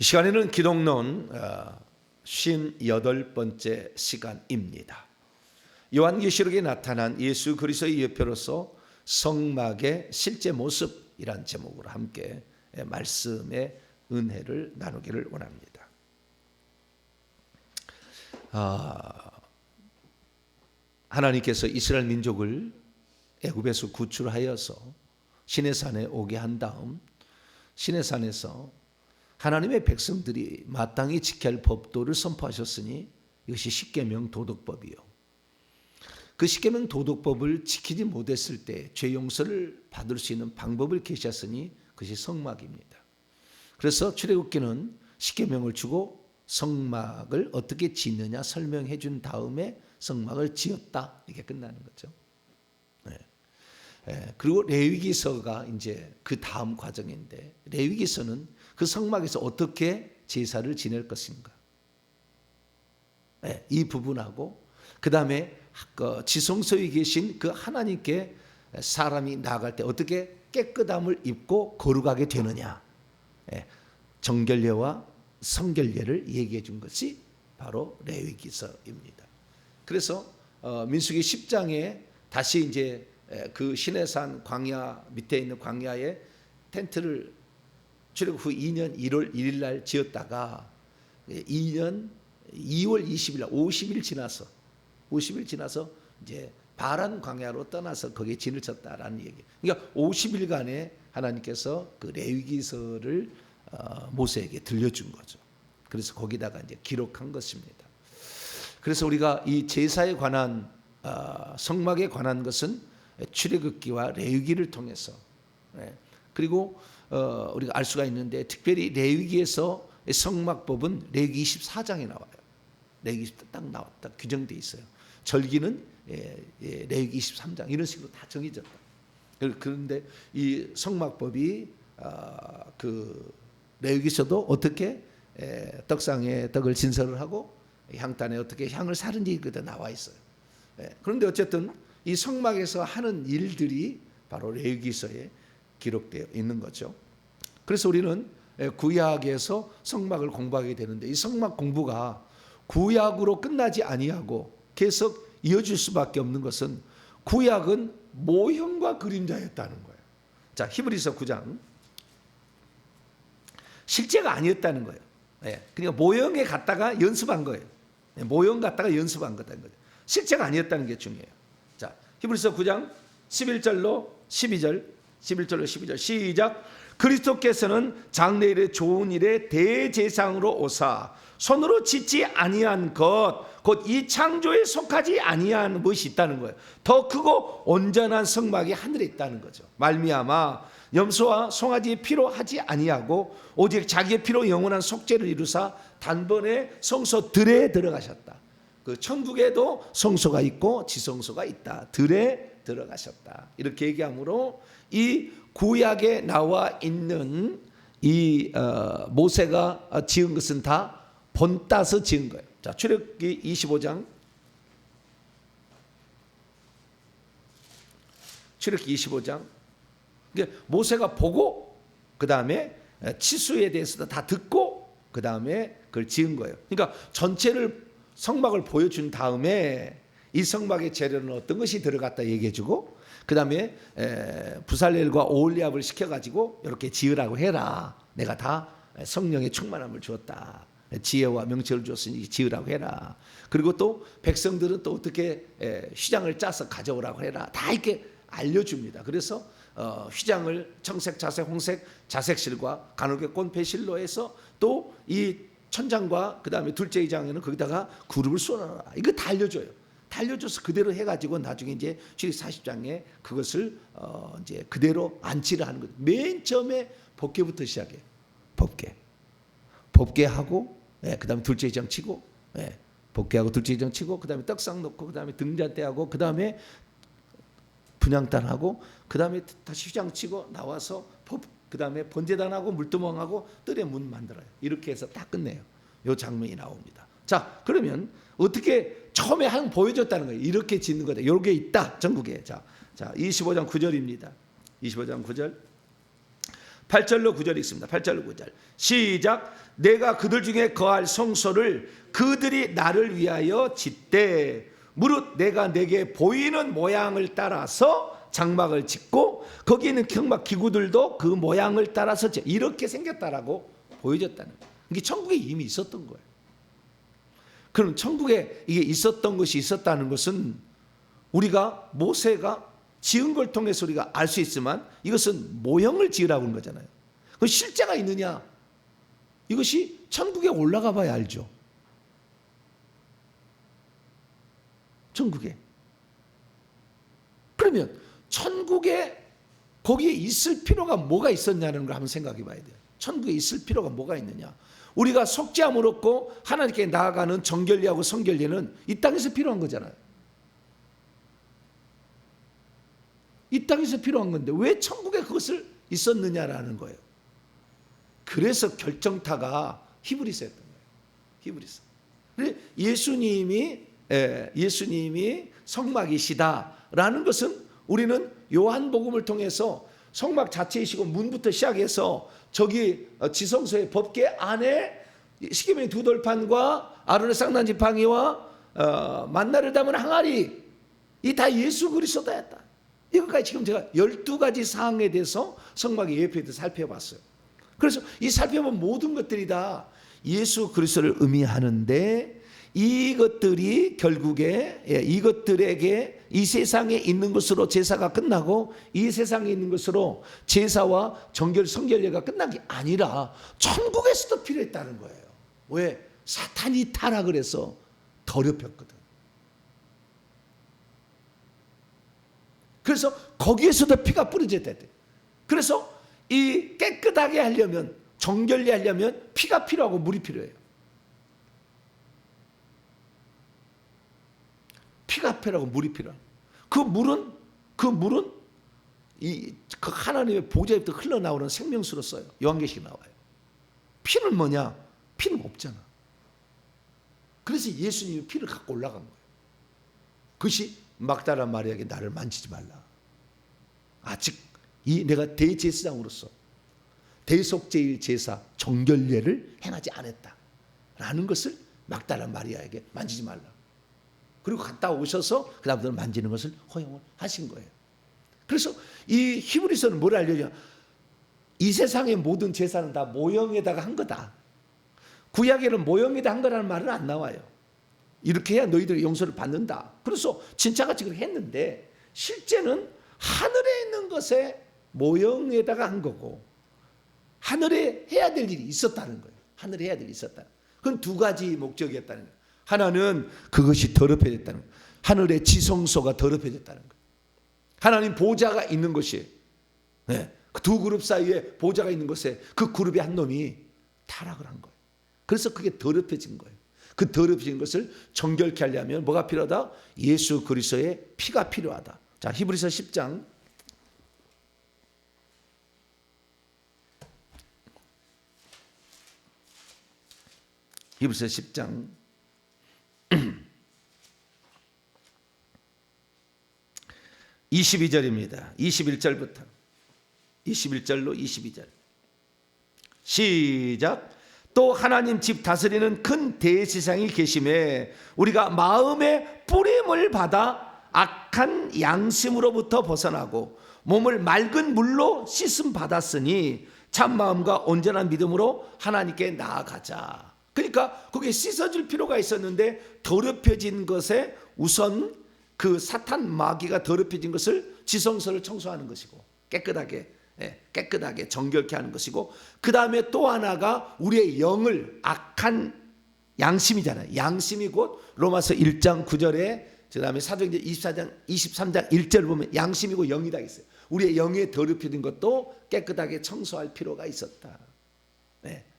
시간에는 기독론 58번째 시간입니다. 요한계시록에 나타난 예수 그리스도의 예표로서 성막의 실제 모습이란 제목으로 함께 말씀의 은혜를 나누기를 원합니다. 하나님께서 이스라엘 민족을 애굽에서 구출하여서 시내산에 오게 한 다음 시내산에서 하나님의 백성들이 마땅히 지켜야 할 법도를 선포하셨으니 이것이 십계명 도덕법이요. 그 십계명 도덕법을 지키지 못했을 때 죄 용서를 받을 수 있는 방법을 계시했으니 그것이 성막입니다. 그래서 출애굽기는 십계명을 주고 성막을 어떻게 짓느냐 설명해 준 다음에 성막을 지었다 이게 끝나는 거죠. 그리고 레위기서가 이제 그 다음 과정인데 레위기서는 그 성막에서 어떻게 제사를 지낼 것인가 이 부분하고 그 다음에 지성소에 계신 그 하나님께 사람이 나아갈 때 어떻게 깨끗함을 입고 거룩하게 되느냐 정결례와 성결례를 얘기해 준 것이 바로 레위기서입니다. 그래서 민수기 10장에 다시 이제 그 시내산 광야 밑에 있는 광야에 텐트를 출애굽 후 2년 1월 1일 날 지었다가 2년 2월 20일 날 50일 지나서 이제 바란 광야로 떠나서 거기에 진을 쳤다라는 얘기. 그러니까 50일간에 하나님께서 그 레위기서를 모세에게 들려준 거죠. 그래서 거기다가 이제 기록한 것입니다. 그래서 우리가 이 제사에 관한 성막에 관한 것은 출애굽기와 레위기를 통해서 그리고 우리가 알 수가 있는데 특별히 레위기에서 성막법은 레위기 24장에 나와요. 레위기 딱 나왔다 규정돼 있어요. 절기는 레위기 23장 이런 식으로 다 정해졌다. 그런데 이 성막법이 그 레위기서도 어떻게 떡상에 떡을 진설을 하고 향단에 어떻게 향을 사는지 그때 나와 있어요. 그런데 어쨌든 이 성막에서 하는 일들이 바로 레위기서에 기록되어 있는 거죠. 그래서 우리는 구약에서 성막을 공부하게 되는데 이 성막 공부가 구약으로 끝나지 아니하고 계속 이어질 수밖에 없는 것은 구약은 모형과 그림자였다는 거예요. 자, 히브리서 9장 실제가 아니었다는 거예요. 그러니까 모형에 갔다가 연습한 거예요. 모형 갔다가 연습한 거다는 거죠. 실제가 아니었다는 게 중요해요. 자, 히브리서 9장 11절로 12절 시작. 그리스도께서는 장래일의 좋은 일에 대제사장으로 오사 손으로 짓지 아니한 것 곧 이 창조에 속하지 아니한 것이 있다는 거예요. 더 크고 온전한 성막이 하늘에 있다는 거죠. 말미암아 염소와 송아지의 피로 하지 아니하고 오직 자기의 피로 영원한 속죄를 이루사 단번에 성소들에 들어가셨다. 그 천국에도 성소가 있고 지성소가 있다. 들에 들어가셨다. 이렇게 얘기하므로 이 구약에 나와 있는 이 모세가 지은 것은 다 본따서 지은 거예요. 자, 출애굽기 25장 모세가 보고 그 다음에 치수에 대해서도 다 듣고 그 다음에 그걸 지은 거예요. 그러니까 전체를 성막을 보여준 다음에 이 성막의 재료는 어떤 것이 들어갔다 얘기해주고 그 다음에 부살렐과 오홀리압을 시켜가지고 이렇게 지으라고 해라. 내가 다 성령의 충만함을 주었다. 지혜와 명철을 주었으니 지으라고 해라. 그리고 또 백성들은 또 어떻게 휘장을 짜서 가져오라고 해라. 다 이렇게 알려줍니다. 그래서 휘장을 청색, 자색, 홍색, 자색실과 가늘게 꼰 배실로 해서 또 이 천장과 그 다음에 둘째 이장에는 거기다가 그룹을 쏘아라. 이거 다 알려줘요. 다 알려줘서 그대로 해가지고 나중에 이제 출애굽기 40장에 그것을 이제 그대로 안치를 하는 거죠. 맨 처음에 법궤부터 시작해요. 법궤하고 그 다음에 둘째 이장 치고 법궤하고 둘째 이장 치고 그 다음에 떡상 놓고 그 다음에 등잔대하고 그 다음에 분향단하고 그 다음에 다시 휘장 치고 나와서 그 다음에 번제단하고 물두멍하고 뜰에 문 만들어요. 이렇게 해서 딱 끝내요. 이 장면이 나옵니다. 자, 그러면 어떻게 처음에 한 보여줬다는 거예요. 이렇게 짓는 거다. 이게 있다 전국에. 자 25장 9절입니다. 25장 9절 8절로 9절 읽습니다. 8절로 9절 시작. 내가 그들 중에 거할 성소를 그들이 나를 위하여 짓되 무릇 내가 내게 보이는 모양을 따라서 장막을 짓고 거기 있는 경막 기구들도 그 모양을 따라서 이렇게 생겼다라고 보여줬다는 거예요. 이게 천국에 이미 있었던 거예요. 그럼 천국에 이게 있었던 것이 있었다는 것은 우리가 모세가 지은 걸 통해서 우리가 알 수 있지만 이것은 모형을 지으라고 하는 거잖아요. 그 실제가 있느냐? 이것이 천국에 올라가 봐야 알죠. 천국에. 그러면 천국에 거기에 있을 필요가 뭐가 있었냐는 걸 한번 생각해 봐야 돼요. 천국에 있을 필요가 뭐가 있느냐? 우리가 속죄함을 얻고 하나님께 나아가는 정결례하고 성결례는 이 땅에서 필요한 거잖아요. 이 땅에서 필요한 건데 왜 천국에 그것을 있었느냐라는 거예요. 그래서 결정타가 히브리서였던 거예요. 히브리서. 예수님이 성막이시다라는 것은 우리는 요한복음을 통해서 성막 자체이시고 문부터 시작해서 저기 지성소의 법궤 안에 시계명의 두 돌판과 아론의 쌍난 지팡이와 만나를 담은 항아리 이 다 예수 그리스도였다. 이것까지 지금 제가 12가지 사항에 대해서 성막의 예표에 대해서 살펴봤어요. 그래서 이 살펴본 모든 것들이 다 예수 그리스도를 의미하는데 이것들이 결국에 이것들에게 이 세상에 있는 것으로 제사가 끝나고 이 세상에 있는 것으로 제사와 정결 성결례가 끝난 게 아니라 천국에서도 필요했다는 거예요. 왜? 사탄이 타락을 해서 더럽혔거든. 그래서 거기에서도 피가 뿌려져야 돼. 그래서 이 깨끗하게 하려면 정결례 하려면 피가 필요하고 물이 필요해요. 피가 필요하고 물이 필요한. 그 물은 그 하나님의 보좌에부터 흘러나오는 생명수로 써요. 요한계시록에 나와요. 피는 뭐냐? 피는 없잖아. 그래서 예수님이 피를 갖고 올라간 거예요. 그것이 막달라 마리아에게 나를 만지지 말라. 아직 내가 대제사장으로서 대속제일 제사 정결례를 행하지 않았다라는 것을 막달라 마리아에게 만지지 말라. 그리고 갔다 오셔서 그 다음부터 만지는 것을 허용을 하신 거예요. 그래서 이 히브리서는 뭘 알려주냐? 이 세상의 모든 제사는 다 모형에다가 한 거다. 구약에는 모형에다 한 거라는 말은 안 나와요. 이렇게 해야 너희들의 용서를 받는다. 그래서 진짜같이 그렇게 했는데 실제는 하늘에 있는 것에 모형에다가 한 거고 하늘에 해야 될 일이 있었다는 거예요. 하늘에 해야 될 일이 있었다. 그건 두 가지 목적이었다는 거예요. 하나는 그것이 더럽혀졌다는 거예요. 하늘의 지성소가 더럽혀졌다는 거예요. 하나님 보좌가 있는 것이 그 두 그룹 사이에 보좌가 있는 것에 그 그룹의 한 놈이 타락을 한 거예요. 그래서 그게 더럽혀진 거예요. 그 더럽혀진 것을 정결케 하려면 뭐가 필요하다? 예수 그리스도의 피가 필요하다. 자, 히브리서 10장 히브리서 10장 22절입니다. 21절부터 21절로 22절 시작. 또 하나님 집 다스리는 큰 대제사장이 계심에 우리가 마음의 뿌림을 받아 악한 양심으로부터 벗어나고 몸을 맑은 물로 씻음 받았으니 참마음과 온전한 믿음으로 하나님께 나아가자. 그러니까 거기에 씻어줄 필요가 있었는데 더럽혀진 것에 우선 그 사탄 마귀가 더럽혀진 것을 지성소를 청소하는 것이고 깨끗하게 정결케 하는 것이고 그 다음에 또 하나가 우리의 영을 악한 양심이잖아요. 양심이 곧 로마서 1장 9절에 그 다음에 사도행전 23장 1절을 보면 양심이고 영이다 있어요. 우리의 영에 더럽혀진 것도 깨끗하게 청소할 필요가 있었다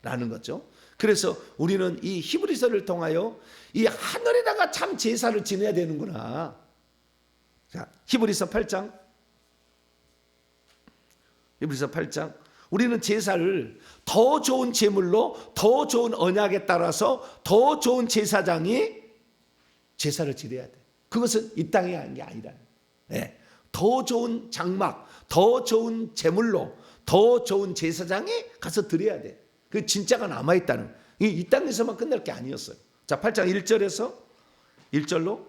라는 거죠. 그래서 우리는 이 히브리서를 통하여 이 하늘에다가 참 제사를 지내야 되는구나. 자, 히브리서 8장 우리는 제사를 더 좋은 제물로 더 좋은 언약에 따라서 더 좋은 제사장이 제사를 지내야 돼. 그것은 이 땅에 하는 게 아니라 더 좋은 장막, 더 좋은 제물로 더 좋은 제사장에 가서 드려야 돼. 그 진짜가 남아있다는, 이 땅에서만 끝날 게 아니었어요. 자, 8장 1절로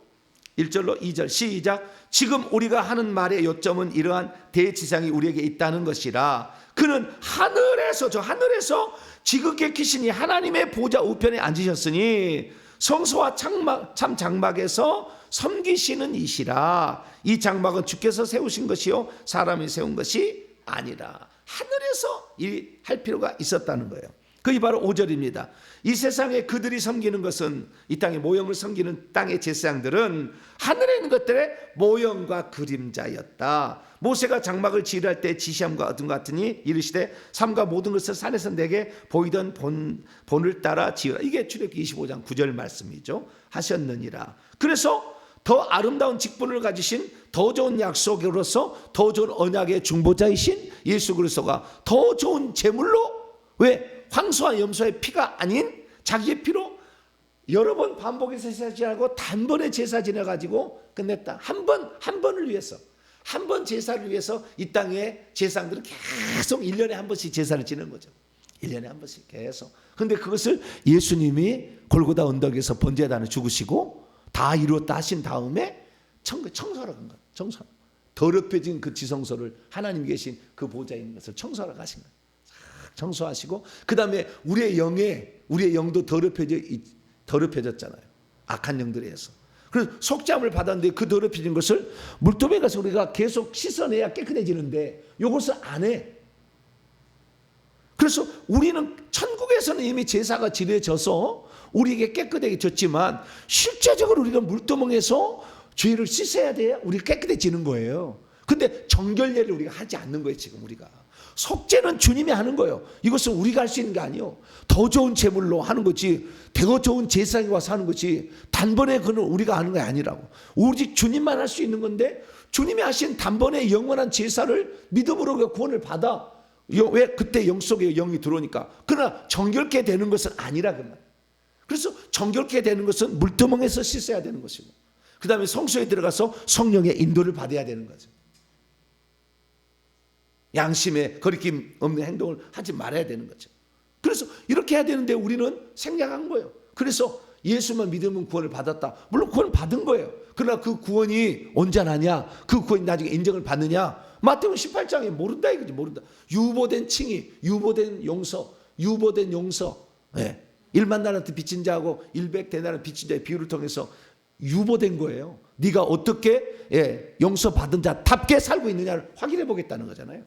2절 시작. 지금 우리가 하는 말의 요점은 이러한 대지상이 우리에게 있다는 것이라. 그는 하늘에서, 저 하늘에서 지극히 크시니 하나님의 보좌 우편에 앉으셨으니 성소와 참 장막에서 섬기시는 이시라. 이 장막은 주께서 세우신 것이요 사람이 세운 것이 아니라. 하늘에서 할 필요가 있었다는 거예요. 그게 바로 5절입니다. 이 세상에 그들이 섬기는 것은, 이 땅의 모형을 섬기는 땅의 제사장들은 하늘에 있는 것들의 모형과 그림자였다. 모세가 장막을 지으할 때 지시함과 얻은 것 같으니 이르시되 삼가 모든 것을 산에서 내게 보이던 본을 따라 지으라. 이게 출애굽기 25장 9절 말씀이죠. 하셨느니라. 그래서 더 아름다운 직분을 가지신, 더 좋은 약속으로서 더 좋은 언약의 중보자이신 예수 그리스도가 더 좋은 제물로, 왜? 황소와 염소의 피가 아닌 자기의 피로 여러 번 반복해서 제사 지내고 단번에 제사 지내가지고 끝냈다. 한 번을 위해서, 한 번 제사를 위해서 이 땅의 제사장들은 계속 1년에 한 번씩 제사를 지내는 거죠. 1년에 한 번씩 계속. 근데 그것을 예수님이 골고다 언덕에서 번제단을 죽으시고 다 이루었다 하신 다음에 청소하러 간 거예요. 청소. 더럽혀진 그 지성소를, 하나님 계신 그 보좌에 있는 것을 청소하러 가신 거예요. 청소하시고, 그 다음에 우리의 영도 더럽혀졌잖아요. 악한 영들에 의해서. 그래서 속죄함을 받았는데 그 더럽혀진 것을 물통에 가서 우리가 계속 씻어내야 깨끗해지는데 이것을 안 해. 그래서 우리는 천국에서는 이미 제사가 지내져서 우리에게 깨끗해졌지만 실제적으로 우리가 물두멍에서 죄를 씻어야 돼야 우리가 깨끗해지는 거예요. 근데 정결례를 우리가 하지 않는 거예요. 지금 우리가 속죄는 주님이 하는 거예요. 이것은 우리가 할 수 있는 게 아니에요. 더 좋은 제물로 하는 거지, 더 좋은 제사에 와서 하는 거지, 단번에 그는 우리가 하는 게 아니라고. 오직 주님만 할 수 있는 건데, 주님이 하신 단번에 영원한 제사를 믿음으로 구원을 받아. 왜? 그때 영 속에 영이 들어오니까. 그러나 정결케 되는 것은 아니라 그 말. 그래서 정결케 되는 것은 물두멍에서 씻어야 되는 것이고, 그 다음에 성소에 들어가서 성령의 인도를 받아야 되는 거죠. 양심에 거리낌 없는 행동을 하지 말아야 되는 거죠. 그래서 이렇게 해야 되는데 우리는 생략한 거예요. 그래서 예수만 믿으면 구원을 받았다. 물론 구원을 받은 거예요. 그러나 그 구원이 언제 나냐, 그 구원이 나중에 인정을 받느냐, 마태복음 18장에 모른다 이거지. 모른다. 유보된 칭의, 유보된 용서. 네. 1만 달란트 빚진 자하고 100데나리 빚진 자의 비유를 통해서 유보된 거예요. 네가 어떻게 용서받은 자답게 살고 있느냐를 확인해 보겠다는 거잖아요.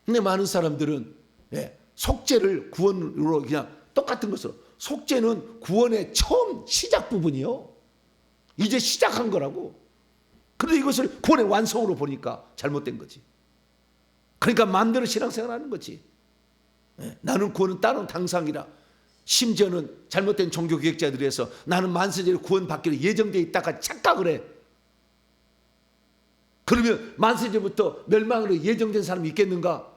근데 많은 사람들은 속죄를 구원으로 그냥 똑같은 것으로, 속죄는 구원의 처음 시작 부분이요. 이제 시작한 거라고. 그런데 이것을 구원의 완성으로 보니까 잘못된 거지. 그러니까 마음대로 신앙생활 하는 거지. 나는 구원은 따로 당상이라. 심지어는 잘못된 종교개혁자들이 해서 나는 만세제로 구원받기로 예정되어 있다가 착각을 해. 그러면 만세제부터 멸망으로 예정된 사람이 있겠는가?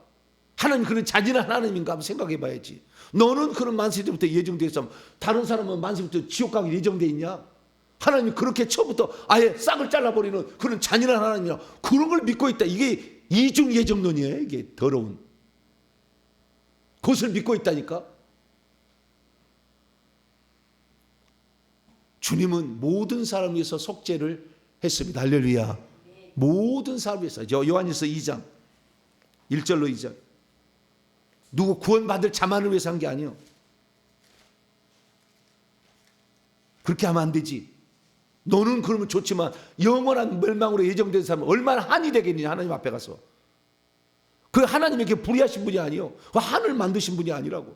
하나님 그런 잔인한 하나님인가 한번 생각해 봐야지. 너는 그런 만세제부터 예정되어 있으면 다른 사람은 만세부터 지옥 가기 예정되어 있냐? 하나님이 그렇게 처음부터 아예 싹을 잘라버리는 그런 잔인한 하나님이라, 그런 걸 믿고 있다. 이게 이중 예정론이에요. 이게 더러운. 그것을 믿고 있다니까. 주님은 모든 사람을 위해서 속죄를 했습니다. 할렐루야. 모든 사람을 위해서. 요한일서 2장 1절로 2절. 누구 구원받을 자만을 위해서 한 게 아니에요. 그렇게 하면 안 되지. 너는 그러면 좋지만 영원한 멸망으로 예정된 사람은 얼마나 한이 되겠느냐, 하나님 앞에 가서. 그 하나님에게 불의하신 분이 아니요, 그 하늘 만드신 분이 아니라고.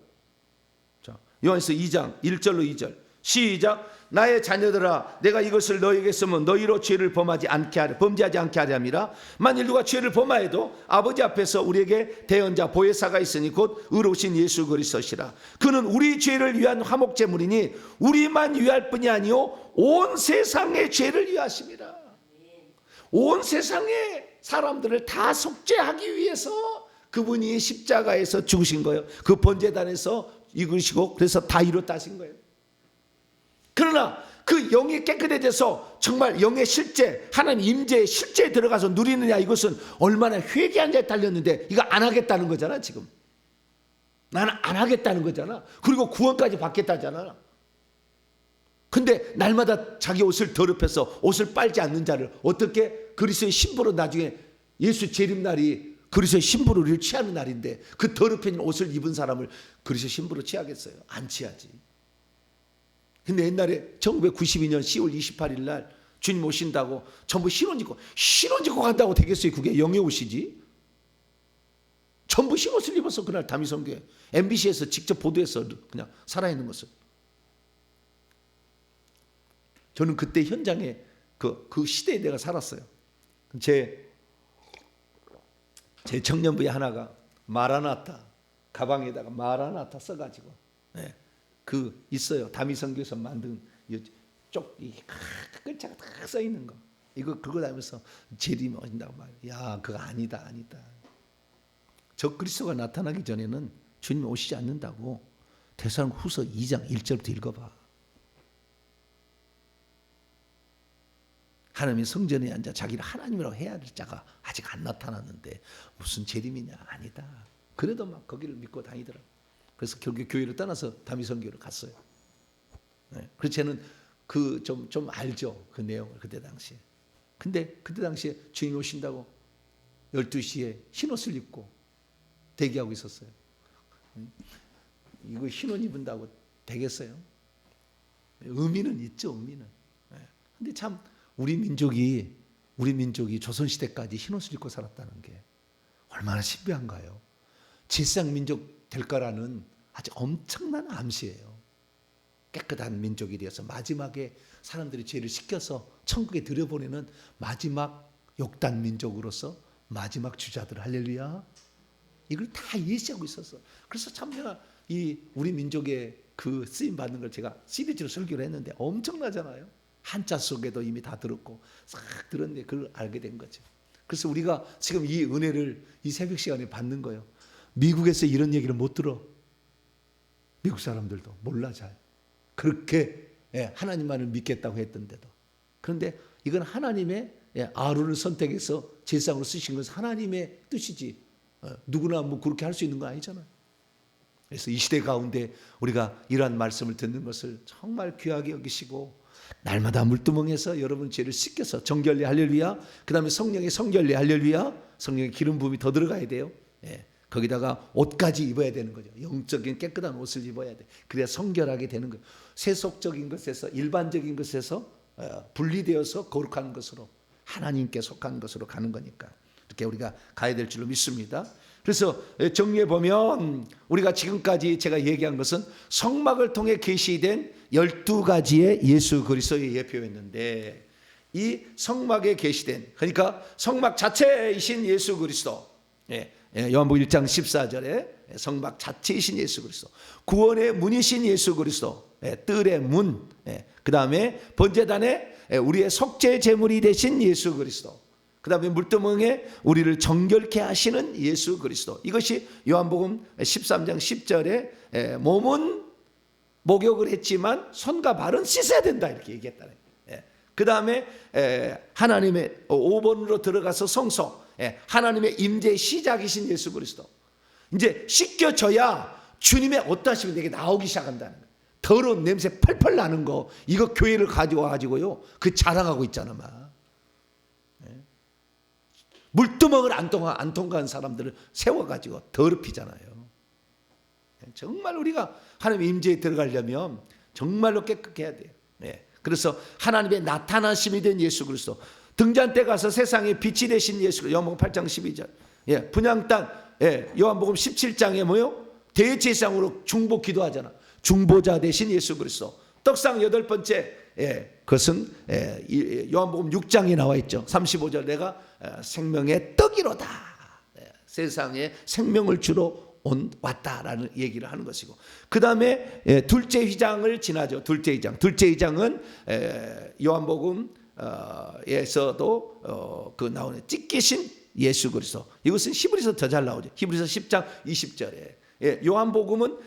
자, 요한일서 2장 1절로 2절 시작. 나의 자녀들아, 내가 이것을 너희에게 쓰면 너희로 죄를 범하지 않게 하려, 범죄하지 않게 하려 함이라. 만일 누가 죄를 범하여도 아버지 앞에서 우리에게 대언자 보혜사가 있으니 곧 의로우신 예수 그리스도시라. 그는 우리 죄를 위한 화목제물이니 우리만 위할 뿐이 아니요 온 세상의 죄를 위하심이라. 온 세상의 사람들을 다 속죄하기 위해서 그분이 십자가에서 죽으신 거예요. 그 번제단에서 이으시고 그래서 다 이뤘다 하신 거예요. 그러나 그 영이 깨끗해져서 정말 영의 실제, 하나님 임재의 실제에 들어가서 누리느냐, 이것은 얼마나 회개한 자에 달렸는데 이거 안 하겠다는 거잖아. 지금 나는 안 하겠다는 거잖아. 그리고 구원까지 받겠다잖아. 근데 날마다 자기 옷을 더럽혀서 옷을 빨지 않는 자를 어떻게, 그리스도의 신부로, 나중에 예수 재림날이 그리스도의 신부로 우리를 취하는 날인데 그 더럽혀진 옷을 입은 사람을 그리스도의 신부로 취하겠어요? 안 취하지. 근데 옛날에 1992년 10월 28일 날 주님 오신다고 전부 신혼 짓고 간다고 되겠어요? 그게 영의 옷이지. 전부 흰옷을 입어서 그날 다미성교회 MBC에서 직접 보도해서 그냥 살아있는 것을. 저는 그때 현장에 그 시대에 내가 살았어요. 제 청년부의 하나가 마라나타 가방에다가 마라나타 써가지고, 그 있어요. 다미성교에서 만든 쪽이 글자가 딱 써 있는 거. 그거 다니면서 재림이 오신다고 말이야. 야, 그거 아니다. 저 그리스도가 나타나기 전에는 주님이 오시지 않는다고. 데살로니가후서 2장 1절부터 읽어봐. 하나님이 성전에 앉아 자기를 하나님이라고 해야 될 자가 아직 안 나타났는데 무슨 재림이냐? 아니다. 그래도 막 거기를 믿고 다니더라고. 그래서 결국 교회를 떠나서 다미성교회로 갔어요. 그래서 저는 좀 알죠, 그 내용을 그때 당시에. 근데 그때 당시에 주님 오신다고 12시에 흰옷을 입고 대기하고 있었어요. 이거 흰옷 입은다고 되겠어요? 의미는 있죠, 의미는. 근데 참 우리 민족이 조선시대까지 흰옷을 입고 살았다는 게 얼마나 신비한가요? 제사장 민족 될 거라는 아주 엄청난 암시예요. 깨끗한 민족이 되어서 마지막에 사람들이 죄를 씻겨서 천국에 들여보내는 마지막 욕단 민족으로서 마지막 주자들, 할렐루야. 이걸 다 예시하고 있었어. 그래서 참 내가 이 우리 민족의 그 쓰임 받는 걸 제가 시리즈로 설교를 했는데 엄청나잖아요. 한자 속에도 이미 다 들었고 싹 들었는데 그걸 알게 된 거죠. 그래서 우리가 지금 이 은혜를 이 새벽 시간에 받는 거예요. 미국에서 이런 얘기를 못 들어. 미국 사람들도 몰라 잘. 그렇게 하나님만을 믿겠다고 했던데도. 그런데 이건 하나님의 아론을 선택해서 제사장으로 쓰신 것은 하나님의 뜻이지. 누구나 뭐 그렇게 할 수 있는 거 아니잖아요. 그래서 이 시대 가운데 우리가 이러한 말씀을 듣는 것을 정말 귀하게 여기시고 날마다 물두멍에서 여러분 죄를 씻겨서 정결례 할렐루야. 그 다음에 성령의 성결례 할렐루야. 성령의 기름 부음이 더 들어가야 돼요. 거기다가 옷까지 입어야 되는 거죠. 영적인 깨끗한 옷을 입어야 돼. 그래야 성결하게 되는 거예요. 세속적인 것에서 일반적인 것에서 분리되어서 거룩한 것으로 하나님께 속한 것으로 가는 거니까 이렇게 우리가 가야 될 줄로 믿습니다. 그래서 정리해 보면 우리가 지금까지 제가 얘기한 것은 성막을 통해 계시된 12가지의 예수 그리스도의 예표였는데 이 성막에 계시된, 그러니까 성막 자체이신 예수 그리스도, 요한복음 1장 14절에 성막 자체이신 예수 그리스도, 구원의 문이신 예수 그리스도, 뜰의 문, 그 다음에 번제단에 우리의 속죄 제물이 되신 예수 그리스도, 그 다음에 물두멍에 우리를 정결케 하시는 예수 그리스도. 이것이 요한복음 13장 10절에 몸은 목욕을 했지만 손과 발은 씻어야 된다 이렇게 얘기했다는 거예요. 그 다음에 하나님의 5번으로 들어가서 성소, 하나님의 임재의 시작이신 예수 그리스도. 이제 씻겨져야 주님의 어떠하심이 내게 나오기 시작한다는 거예요. 더러운 냄새 펄펄 나는 거, 이거 교회를 가지고 와가지고요 그 자랑하고 있잖아 막. 물두멍을 안 통과한 사람들을 세워가지고 더럽히잖아요. 정말 우리가 하나님의 임재에 들어가려면 정말로 깨끗해야 돼요. 그래서 하나님의 나타나심이 된 예수 그리스도, 등잔 때 가서 세상에 빛이 되신 예수 그리스도. 요한복음 8장 12절. 분향 땅, 요한복음 17장에 뭐요? 대제사장으로 중보 기도하잖아. 중보자 되신 예수 그리스도. 떡상 8번째, 그것은 요한복음 6장에 나와 있죠. 35절, 내가 생명의 떡이로다. 세상에 생명을 주러 왔다라는 얘기를 하는 것이고, 그 다음에 둘째 휘장을 지나죠. 둘째 휘장은 요한복음에서도 그 나오는 찢기신 예수 그리스도. 이것은 히브리서 더 잘 나오죠. 히브리서 10장 20절에 요한복음은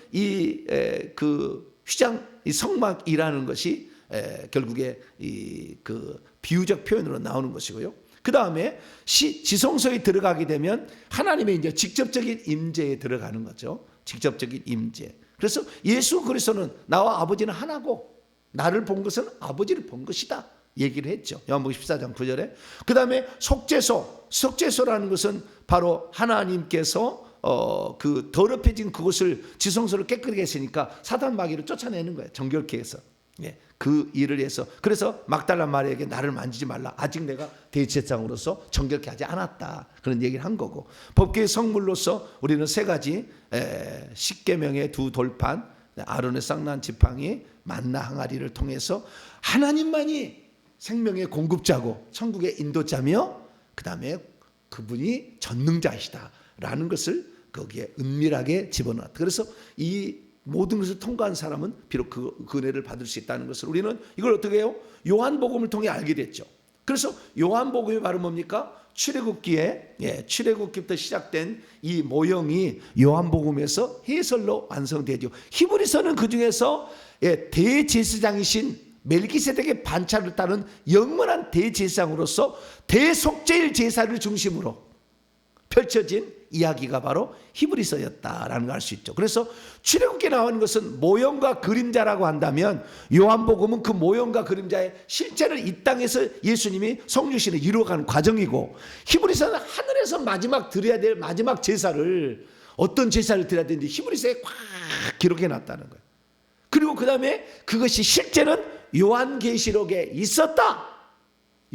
그 휘장, 이 성막이라는 것이 결국에 그 비유적 표현으로 나오는 것이고요. 그 다음에 지성소에 들어가게 되면 하나님의 이제 직접적인 임재에 들어가는 거죠. 직접적인 임재. 그래서 예수 그리스도는 나와 아버지는 하나고 나를 본 것은 아버지를 본 것이다 얘기를 했죠. 요한복음 14장 9절에. 그 다음에 속죄소라는 것은 바로 하나님께서 그 더럽혀진 그것을 지성소를 깨끗하게 했으니까 사단 마귀를 쫓아내는 거예요. 정결케 해서. 예, 그 일을 해서. 그래서 막달라 마리아에게 나를 만지지 말라. 아직 내가 대제사장으로서 정결케 하지 않았다. 그런 얘기를 한 거고. 법궤의 성물로서 우리는 세 가지 십계명의 두 돌판, 아론의 쌍난 지팡이, 만나 항아리를 통해서 하나님만이 생명의 공급자고 천국의 인도자며 그 다음에 그분이 전능자이시다라는 것을 거기에 은밀하게 집어넣었다. 그래서 이 모든 것을 통과한 사람은 비록 그 은혜를 받을 수 있다는 것을 우리는 이걸 어떻게 해요? 요한복음을 통해 알게 됐죠. 그래서 요한복음이 바로 뭡니까? 출애굽기부터 시작된 이 모형이 요한복음에서 해설로 완성되죠. 히브리서는 그 중에서 대제사장이신 멜기세덱의 반차를 따른 영원한 대제사장으로서 대속죄일 제사를 중심으로 펼쳐진 이야기가 바로 히브리서였다라는 걸 알 수 있죠. 그래서 출애굽기에 나오는 것은 모형과 그림자라고 한다면 요한복음은 그 모형과 그림자의 실제를 이 땅에서 예수님이 성육신을 이루어가는 과정이고, 히브리서는 하늘에서 마지막 드려야 될 마지막 제사를, 어떤 제사를 드려야 되는지 히브리서에 꽉 기록해 놨다는 거예요. 그리고 그 다음에 그것이 실제는 요한계시록에 있었다.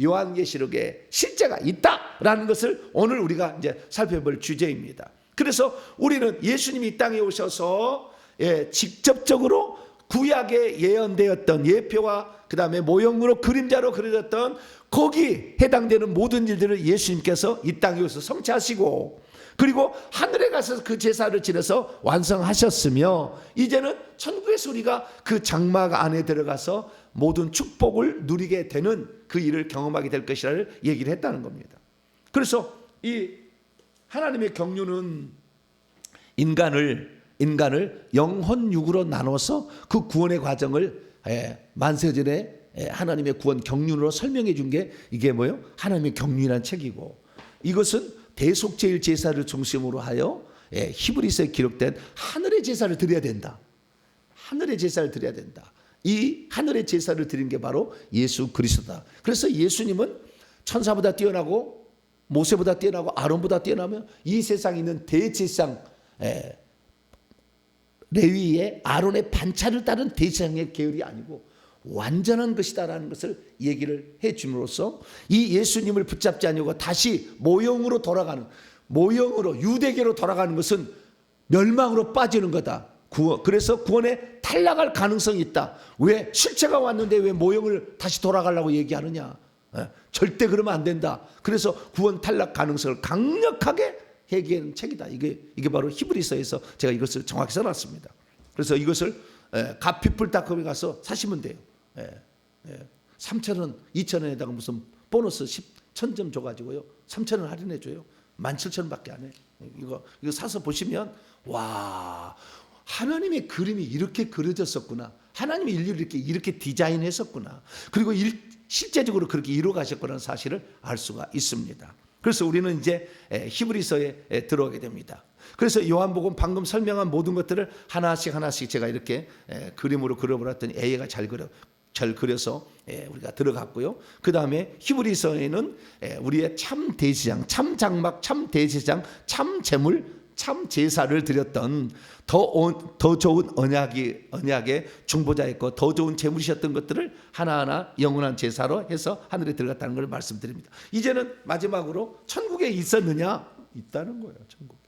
요한계시록에 실제가 있다라는 것을 오늘 우리가 이제 살펴볼 주제입니다. 그래서 우리는 예수님이 이 땅에 오셔서 직접적으로 구약에 예언되었던 예표와 그 다음에 모형으로 그림자로 그려졌던 거기 해당되는 모든 일들을 예수님께서 이 땅에 오셔서 성취하시고, 그리고 하늘에 가서 그 제사를 지내서 완성하셨으며, 이제는 천국에서 우리가 그 장막 안에 들어가서 모든 축복을 누리게 되는 그 일을 경험하게 될 것이라를 얘기를 했다는 겁니다. 그래서 이 하나님의 경륜은 인간을 영혼육으로 나눠서 그 구원의 과정을 만세전에 하나님의 구원 경륜으로 설명해 준 게 이게 뭐예요? 하나님의 경륜이라는 책이고, 이것은 대속죄일 제사를 중심으로 하여 히브리서에 기록된 하늘의 제사를 드려야 된다. 하늘의 제사를 드려야 된다. 이 하늘의 제사를 드린 게 바로 예수 그리스도다. 그래서 예수님은 천사보다 뛰어나고 모세보다 뛰어나고 아론보다 뛰어나며 이 세상에 있는 대제사장 레위의 아론의 반차를 따른 대제사장의 계율이 아니고 완전한 것이다라는 것을 얘기를 해 줌으로써 이 예수님을 붙잡지 않으려고 다시 모형으로 돌아가는, 모형으로 유대계로 돌아가는 것은 멸망으로 빠지는 거다. 그래서 구원에 탈락할 가능성이 있다. 왜? 실체가 왔는데 왜 모형을 다시 돌아가려고 얘기하느냐. 절대 그러면 안 된다. 그래서 구원 탈락 가능성을 강력하게 해결하는 책이다. 이게 바로 히브리서에서 제가 이것을 정확히 써놨습니다. 그래서 이것을 가피풀닷컴에 가서 사시면 돼요. 3,000원, 2,000원에다가 무슨 보너스 10,000점 줘가지고요, 3,000원 할인해줘요. 17,000원밖에 안 해. 이거 사서 보시면 와, 하나님의 그림이 이렇게 그려졌었구나. 하나님이 인류를 이렇게 디자인했었구나. 그리고 실제적으로 그렇게 이루어 가셨구나 사실을 알 수가 있습니다. 그래서 우리는 이제 히브리서에 들어오게 됩니다. 그래서 요한복음 방금 설명한 모든 것들을 하나씩 제가 이렇게 그림으로 그려버렸더니 A가 잘 그려서 우리가 들어갔고요. 그 다음에 히브리서에는 우리의 참 대제사장, 참 장막, 참 대제사장, 참 제물, 참 제사를 드렸던 더 좋은 언약의 중보자였고 더 좋은 제물이셨던 것들을 하나하나 영원한 제사로 해서 하늘에 들어갔다는 걸 말씀드립니다. 이제는 마지막으로 천국에 있었느냐? 있다는 거예요. 천국에.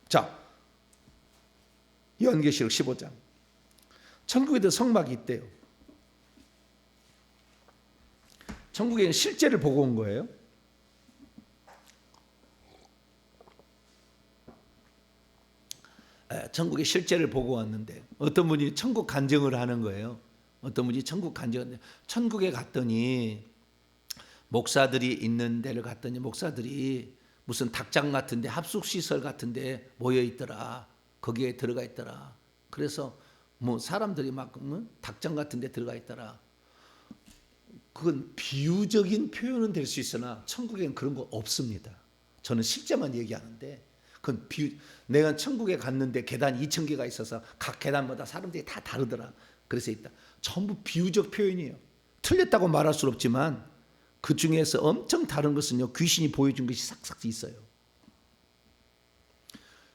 자, 요한계시록 15장. 천국에도 성막이 있대요. 천국에는 실제를 보고 온 거예요. 천국의 실제를 보고 왔는데 어떤 분이 천국 간증을 하는 거예요. 어떤 분이 천국 간증을, 천국에 갔더니 목사들이 있는 데를 갔더니 목사들이 무슨 닭장 같은데 합숙시설 같은데 모여 있더라. 거기에 들어가 있더라. 그래서 뭐 사람들이 막 닭장 같은데 들어가 있더라. 그건 비유적인 표현은 될 수 있으나 천국에는 그런 거 없습니다. 저는 실제만 얘기하는데 그건 내가 천국에 갔는데 계단 2,000개가 있어서 각 계단마다 사람들이 다 다르더라. 그래서 있다. 전부 비유적 표현이에요. 틀렸다고 말할 수는 없지만 그 중에서 엄청 다른 것은요, 귀신이 보여준 것이 싹싹 있어요.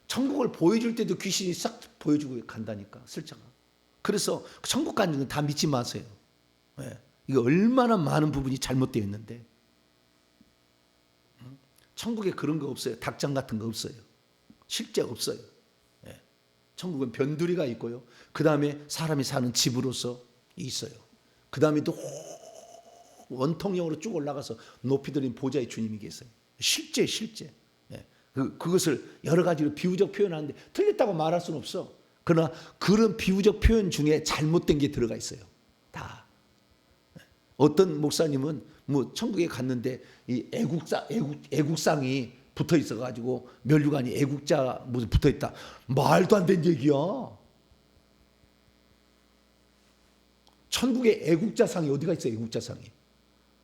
천국을 보여줄 때도 귀신이 싹 보여주고 간다니까, 슬쩍. 그래서 천국 가는 건 다 믿지 마세요. 네. 이거 얼마나 많은 부분이 잘못되어 있는데, 천국에 그런 거 없어요. 닭장 같은 거 없어요. 실제 없어요. 네. 천국은 변두리가 있고요. 그 다음에 사람이 사는 집으로서 있어요. 그 다음에 또 원통형으로 쭉 올라가서 높이 들인 보좌의 주님이 계세요. 실제. 네. 그것을 여러 가지로 비유적 표현하는데 틀렸다고 말할 수는 없어. 그러나 그런 비유적 표현 중에 잘못된 게 들어가 있어요. 다. 어떤 목사님은 뭐 천국에 갔는데 이 애국상이 붙어 있어 가지고 면류관이 애국자 무슨 붙어 있다. 말도 안 되는 얘기야. 천국에 애국자상이 어디가 있어요? 애국자상이.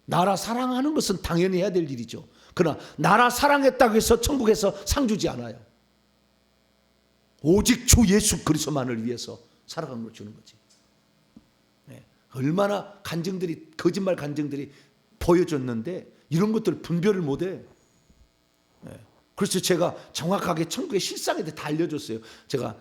나라 사랑하는 것은 당연히 해야 될 일이죠. 그러나 나라 사랑했다고 해서 천국에서 상 주지 않아요. 오직 주 예수 그리스도만을 위해서 살아간 걸 주는 거지. 네. 얼마나 간증들이, 거짓말 간증들이 보여줬는데 이런 것들 분별을 못해. 네. 그래서 제가 정확하게 천국의 실상에 대해 다 알려줬어요. 제가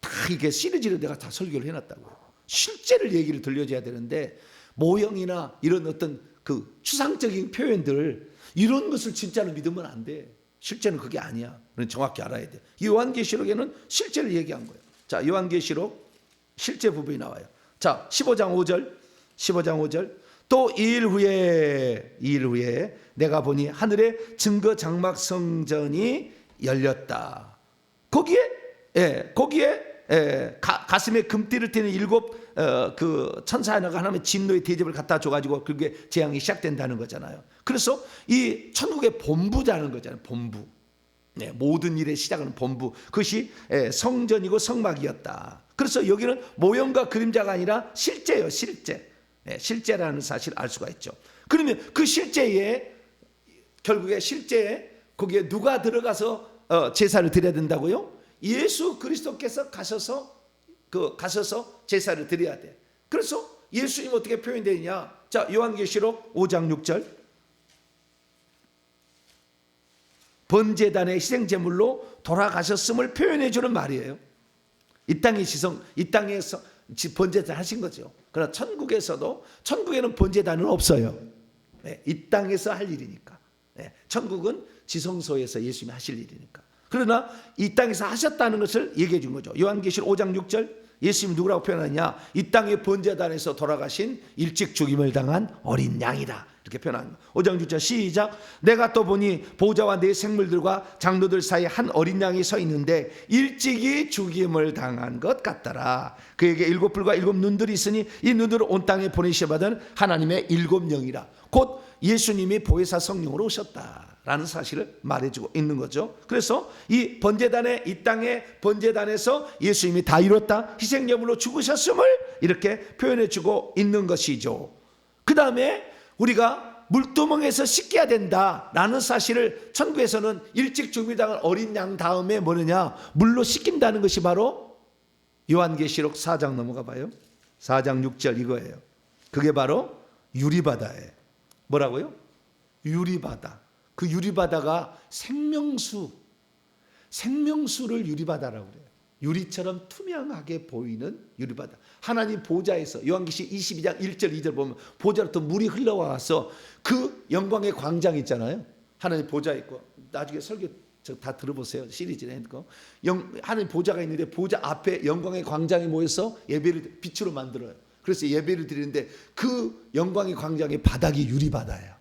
다 이게 시리즈로 내가 다 설교를 해놨다고요. 실제를 얘기를 들려줘야 되는데 모형이나 이런 어떤 그 추상적인 표현들, 이런 것을 진짜로 믿으면 안 돼. 실제는 그게 아니야. 정확히 알아야 돼. 이 요한계시록에는 실제를 얘기한 거예요. 자, 요한계시록 실제 부분이 나와요. 자, 15장 5절. 또 2일 후에 내가 보니 하늘의 증거 장막 성전이 열렸다. 거기에 가슴에 금띠를 띠는 7 그 천사 하나가 하나님의 진노의 대접을 갖다 줘가지고 그게 재앙이 시작된다는 거잖아요. 그래서 이 천국의 본부라는 거잖아요. 본부. 네, 모든 일의 시작은 본부. 그것이 성전이고 성막이었다. 그래서 여기는 모형과 그림자가 아니라 실제예요. 실제. 네, 실제라는 사실을 알 수가 있죠. 그러면 그 실제에 결국에 실제에 거기에 누가 들어가서 제사를 드려야 된다고요? 예수 그리스도께서 가셔서 제사를 드려야 돼. 그래서 예수님 어떻게 표현되느냐? 자, 요한계시록 5장 6절. 번제단의 희생제물로 돌아가셨음을 표현해 주는 말이에요. 이 땅에서 번제단 하신 거죠. 그러나 천국에는 번제단은 없어요. 네, 이 땅에서 할 일이니까. 네, 천국은 지성소에서 예수님이 하실 일이니까. 그러나 이 땅에서 하셨다는 것을 얘기해 준 거죠. 요한계시록 5장 6절. 예수님이 누구라고 표현하냐? 이 땅의 번제단에서 돌아가신 일찍 죽임을 당한 어린 양이다. 이렇게 표현합니다. 5장 6절 시작. 내가 또 보니 보좌와 네 생물들과 장로들 사이에 한 어린 양이 서 있는데 일찍이 죽임을 당한 것 같더라. 그에게 7 뿔과 7 눈들이 있으니 이 눈들을 온 땅에 보내시어 받은 하나님의 7 영이라. 곧 예수님이 보혜사 성령으로 오셨다라는 사실을 말해주고 있는 거죠. 그래서 이 땅의 번제단에서 예수님이 다 이뤘다, 희생제물로 죽으셨음을 이렇게 표현해주고 있는 것이죠. 그 다음에 우리가 물두멍에서 씻겨야 된다라는 사실을 천국에서는 일찍 죽임을 당한 어린 양 다음에 뭐느냐? 물로 씻긴다는 것이 바로 요한계시록 4장 넘어가 봐요. 4장 6절 이거예요. 그게 바로 유리바다예요. 뭐라고요? 유리바다. 그 유리바다가 생명수를 유리바다라고 그래요. 유리처럼 투명하게 보이는 유리바다. 하나님 보좌에서 요한계시록 22장 1절 2절 보면 보좌로부터 물이 흘러와서 그 영광의 광장 있잖아요. 하나님 보좌 있고, 나중에 설교 다 들어보세요. 시리즈에 있는 거. 하나님 보좌가 있는데 보좌 앞에 영광의 광장이 모여서 예배를 빛으로 만들어요. 그래서 예배를 드리는데 그 영광의 광장의 바닥이 유리바다예요.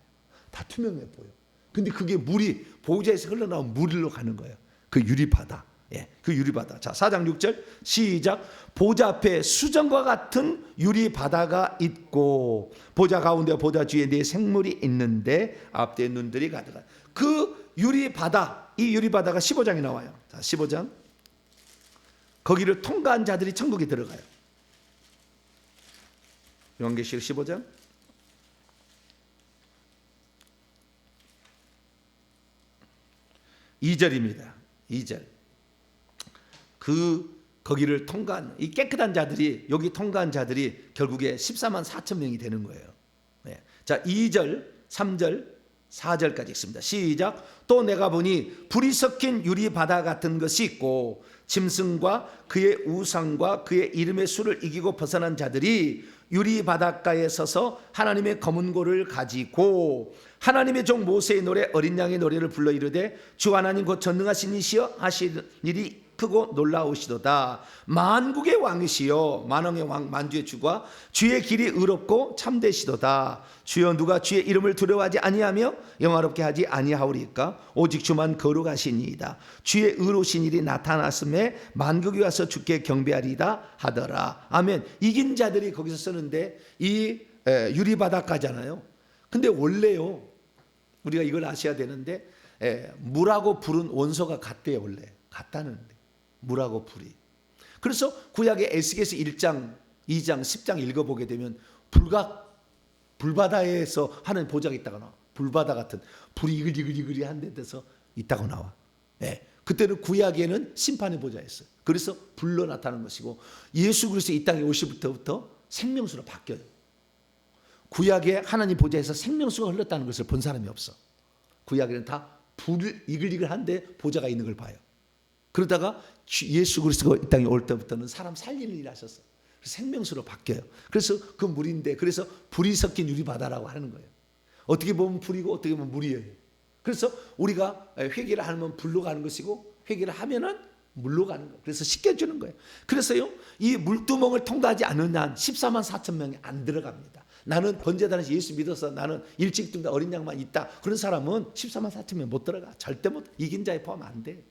다 투명해 보여. 근데 그게 물이 보좌에서 흘러나온 물로 가는 거예요. 그 유리바다. 예, 그 유리바다. 자, 4장 6절 시작. 보좌 앞에 수정과 같은 유리바다가 있고 보좌 가운데 보좌 뒤에 네 생물이 있는데 앞뒤에 눈들이 가득한 그 유리바다. 이 유리바다가 15장에 나와요. 자, 15장. 거기를 통과한 자들이 천국에 들어가요. 요한계시록 15장 2절입니다. 2절. 거기를 통과한 이 깨끗한 자들이, 여기 통과한 자들이 결국에 14만 4천 명이 되는 거예요. 네. 자, 2절, 3절, 4절까지 있습니다. 시작. 또 내가 보니 불이 섞인 유리 바다 같은 것이 있고 짐승과 그의 우상과 그의 이름의 수를 이기고 벗어난 자들이 유리 바닷가에 서서 하나님의 검은 고를 가지고 하나님의 종 모세의 노래 어린 양의 노래를 불러 이르되 주 하나님 곧 전능하신 이시여 하실 일이 크고 놀라우시도다. 만국의 왕이시여 만왕의 왕 만주의 주가 주의 길이 의롭고 참되시도다. 주여 누가 주의 이름을 두려워하지 아니하며 영화롭게 하지 아니하오리까? 오직 주만 거룩하시니이다. 주의 의로우신 일이 나타났음에 만국이 와서 주께 경배하리이다 하더라. 아멘. 이긴 자들이 거기서 쓰는데 이 유리바닷가잖아요. 근데 원래요, 우리가 이걸 아셔야 되는데 물하고 불은 원소가 같대요. 원래 같다는데 물하고 불이. 그래서 구약의 에스겔서 1장 2장 10장 읽어보게 되면 불바다에서 하는 보좌가 있다가 나와. 불바다 같은 불이 이글이글한 데서 있다고 나와. 그때는 구약에는 심판의 보좌였어요. 그래서 불로 나타나는 것이고 예수 그리스도 이 땅에 오실 때부터 생명수로 바뀌어요. 구약에 하나님 보좌에서 생명수가 흘렀다는 것을 본 사람이 없어. 구약에는 다 불 이글이글한데 보좌가 있는 걸 봐요. 그러다가 예수 그리스도가 이 땅에 올 때부터는 사람 살리는 일을 하셨어. 생명수로 바뀌어요. 그래서 그 물인데, 그래서 불이 섞인 유리바다라고 하는 거예요. 어떻게 보면 불이고 어떻게 보면 물이에요. 그래서 우리가 회개를 하면 불로 가는 것이고 회개를 하면은 물로 가는 거예요. 그래서 씻겨주는 거예요. 그래서요, 이 물두멍을 통과하지 않는 한 14만 4천 명이 안 들어갑니다. 나는 번제단에서 예수 믿어서 나는 일찍 든다 어린 양만 있다, 그런 사람은 14만 4천 명 못 들어가. 절대 못. 이긴 자에 포함 안 돼.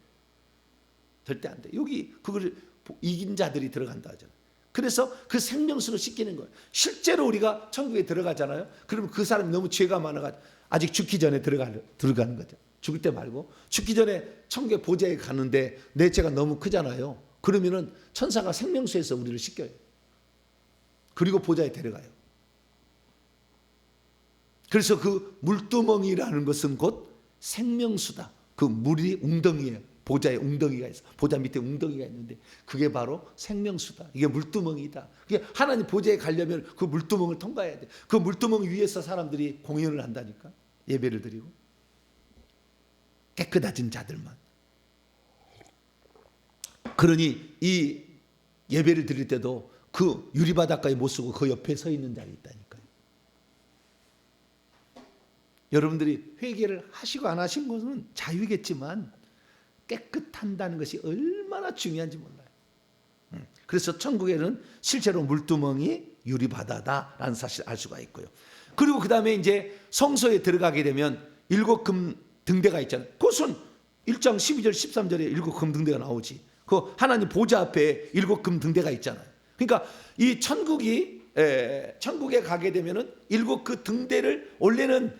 절대 안 돼. 여기 그걸 이긴 자들이 들어간다 하잖아요. 그래서 그 생명수로 씻기는 거예요. 실제로 우리가 천국에 들어가잖아요. 그러면 그 사람이 너무 죄가 많아가지고 아직 죽기 전에 들어가는 거죠. 죽을 때 말고 죽기 전에 천국의 보좌에 가는데 내 죄가 너무 크잖아요. 그러면은 천사가 생명수에서 우리를 씻겨요. 그리고 보좌에 데려가요. 그래서 그 물두멍이라는 것은 곧 생명수다. 그 물이 웅덩이에요. 보좌에 웅덩이가 있어. 보좌 밑에 웅덩이가 있는데 그게 바로 생명수다. 이게 물두멍이다. 그게 하나님 보좌에 가려면 그 물두멍을 통과해야 돼. 그 물두멍 위에서 사람들이 공연을 한다니까. 예배를 드리고. 깨끗해진 자들만. 그러니 이 예배를 드릴 때도 그 유리바닷가에 못 쓰고 그 옆에 서 있는 자리 있다니까요. 여러분들이 회개를 하시고 안 하신 것은 자유겠지만 깨끗한다는 것이 얼마나 중요한지 몰라요. 그래서 천국에는 실제로 물두멍이 유리바다다라는 사실을 알 수가 있고요. 그리고 그 다음에 이제 성소에 들어가게 되면 7금 등대가 있잖아요. 그것은 1장 12절 13절에 7금 등대가 나오지. 그 하나님 보좌 앞에 7금 등대가 있잖아요. 그러니까 이 천국에 가게 되면은 7그 등대를 원래는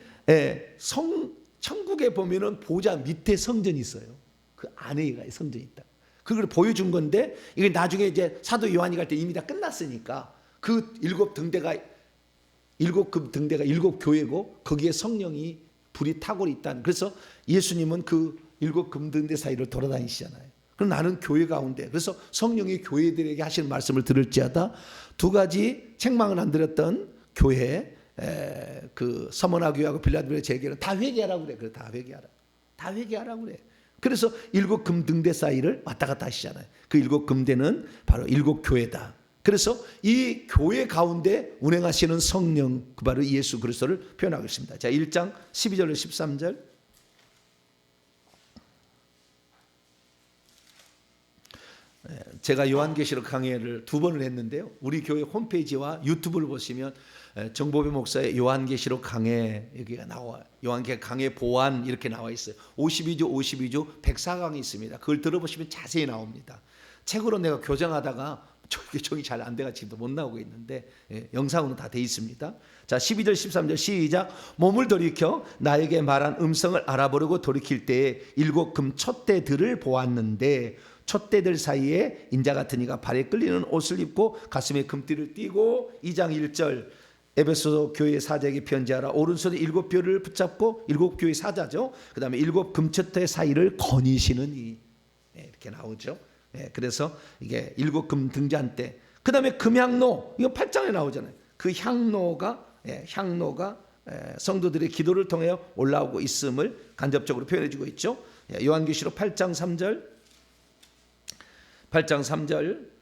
천국에 보면은 보좌 밑에 성전이 있어요. 그 안에 성전이 있다. 그걸 보여준 건데 이게 나중에 이제 사도 요한이 갈 때 이미 다 끝났으니까 그 7금 등대가 7교회고 거기에 성령이 불이 탁월히 있다는. 그래서 예수님은 그 7금 등대 사이를 돌아다니시잖아요. 그럼 나는 교회 가운데, 그래서 성령이 교회들에게 하시는 말씀을 들을지어다 두 가지 책망을 안 들었던 교회, 그 서머나 교회하고 빌라델피아 제교는 다 회개하라고 그래. 다 회개하라고 그래. 그래서 7금 등대 사이를 왔다 갔다 하시잖아요. 그 7금대는 바로 7교회다. 그래서 이 교회 가운데 운행하시는 성령, 그 바로 예수 그리스도를 표현하고 있습니다. 자, 1장 12절 13절. 제가 요한계시록 강해를 2번을 했는데요. 우리 교회 홈페이지와 유튜브를 보시면 정보배 목사의 요한계시록 강해 여기가 나와요. 요한계시록 강해 보완 이렇게 나와 있어요. 52주 104강이 있습니다. 그걸 들어보시면 자세히 나옵니다. 책으로 내가 교정하다가 교정이 잘 안 돼가 지금도 못 나오고 있는데 영상으로 다 돼 있습니다. 자, 12절 13절 시작. 몸을 돌이켜 나에게 말한 음성을 알아보려고 돌이킬 때에 7금 촛대들을 보았는데 촛대들 사이에 인자 같은 이가 발에 끌리는 옷을 입고 가슴에 금띠를 띠고 2장 1절 에베소 교회 사자에게 편지하라. 오른손에 7뼈를 붙잡고 7교회 사자죠. 그 다음에 7 금처태 사이를 거니시는 이렇게 나오죠. 그래서 이게 7 금 등잔대. 그 다음에 금향로, 이거 8장에 나오잖아요. 그 향로가 성도들의 기도를 통해 올라오고 있음을 간접적으로 표현해주고 있죠. 요한계시록 8장 3절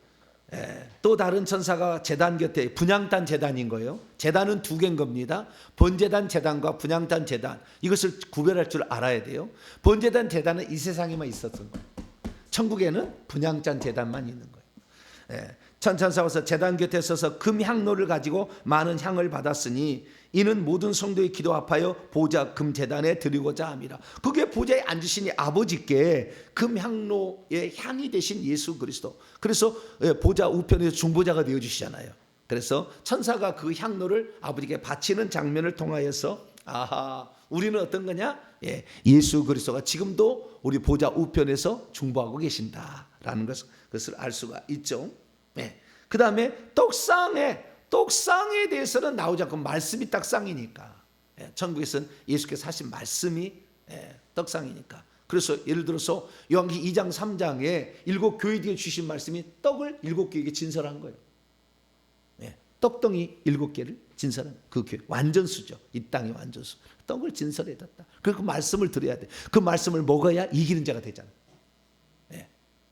또 다른 천사가 제단 곁에, 분향단 제단인 거예요. 제단은 2개인 겁니다. 번제단 제단과 분향단 제단, 이것을 구별할 줄 알아야 돼요. 번제단 제단은 이 세상에만 있었던 거예요. 천국에는 분향단 제단만 있는 거예요. 천사가 와서 제단 곁에 서서 금향로를 가지고 많은 향을 받았으니 이는 모든 성도의 기도 합하여 보좌 금제단에 드리고자 함이라. 그게 보좌에 앉으신 아버지께 금향로의 향이 되신 예수 그리스도. 그래서 보좌 우편에서 중보자가 되어주시잖아요. 그래서 천사가 그 향로를 아버지께 바치는 장면을 통하여서 아하, 우리는 어떤 거냐? 예수 그리스도가 지금도 우리 보좌 우편에서 중보하고 계신다라는 것을 알 수가 있죠. 그 다음에 떡상에 대해서는 나오지 않고 말씀이 떡상이니까, 천국에서는 예수께서 하신 말씀이 떡상이니까. 그래서 예를 들어서 요한계시록 2장 3장에 7 교회들에게 주신 말씀이 떡을 7 교회에게 진설한 거예요. 떡덩이 7개를 진설한 그 교회, 완전수죠. 이 땅의 완전수. 떡을 진설해뒀다. 그 말씀을 들어야 돼. 그 말씀을 먹어야 이기는 자가 되잖아.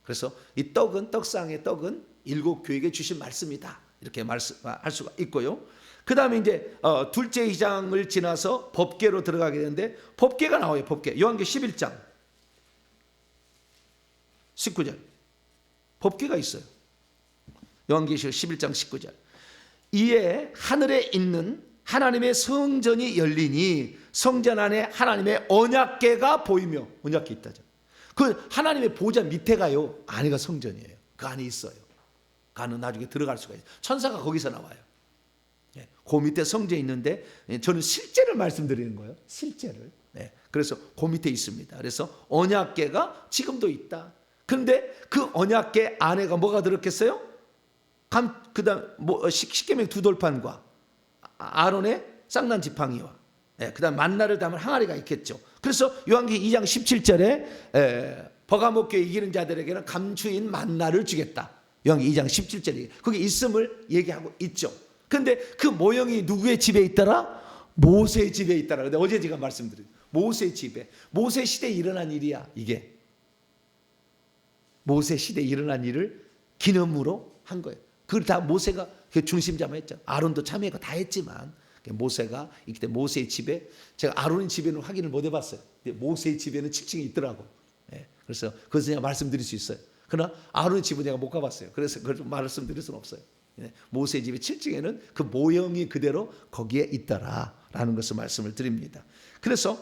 그래서 이 떡상의 떡은 7 교회에게 주신 말씀이다. 이렇게 말씀할 수가 있고요. 그 다음에 이제 둘째 2장을 지나서 법궤로 들어가게 되는데, 법궤가 나와요. 법궤. 요한계시록 11장 19절 법궤가 있어요. 요한계시록 11장 19절. 이에 하늘에 있는 하나님의 성전이 열리니 성전 안에 하나님의 언약궤가 보이며, 언약궤 있다죠. 그 하나님의 보좌 밑에가요, 안에가 성전이에요. 그 안에 있어요. 그 안은 나중에 들어갈 수가 있어요. 천사가 거기서 나와요. 그 밑에 성전이 있는데, 저는 실제를 말씀드리는 거예요. 실제를. 그래서 그 밑에 있습니다. 그래서 언약궤가 지금도 있다. 그런데 그 언약궤 안에가 뭐가 들었겠어요? 그다음 십계명 2돌판과 아론의 쌍난 지팡이와 그다음 만나를 담은 항아리가 있겠죠. 그래서 요한계시록 2장 17절에 버가모교에 이기는 자들에게는 감추인 만나를 주겠다. 요한계시록 2장 17절에 그게 있음을 얘기하고 있죠. 그런데 그 모형이 누구의 집에 있더라? 모세의 집에 있더라. 근데 어제 제가 말씀드린 모세 집에, 모세 시대에 일어난 일이야. 이게 모세 시대에 일어난 일을 기념으로 한 거예요. 그걸 다 모세가 중심자만 했죠. 아론도 참여하고 다 했지만 모세가 이때 모세의 집에, 제가 아론의 집에는 확인을 못 해봤어요. 근데 모세의 집에는 7층에 있더라고. 그래서 그것을 제가 말씀드릴 수 있어요. 그러나 아론의 집은 제가 못 가봤어요. 그래서 그걸 말씀드릴 수는 없어요. 모세의 집의 7층에는 그 모형이 그대로 거기에 있더라라는 것을 말씀을 드립니다. 그래서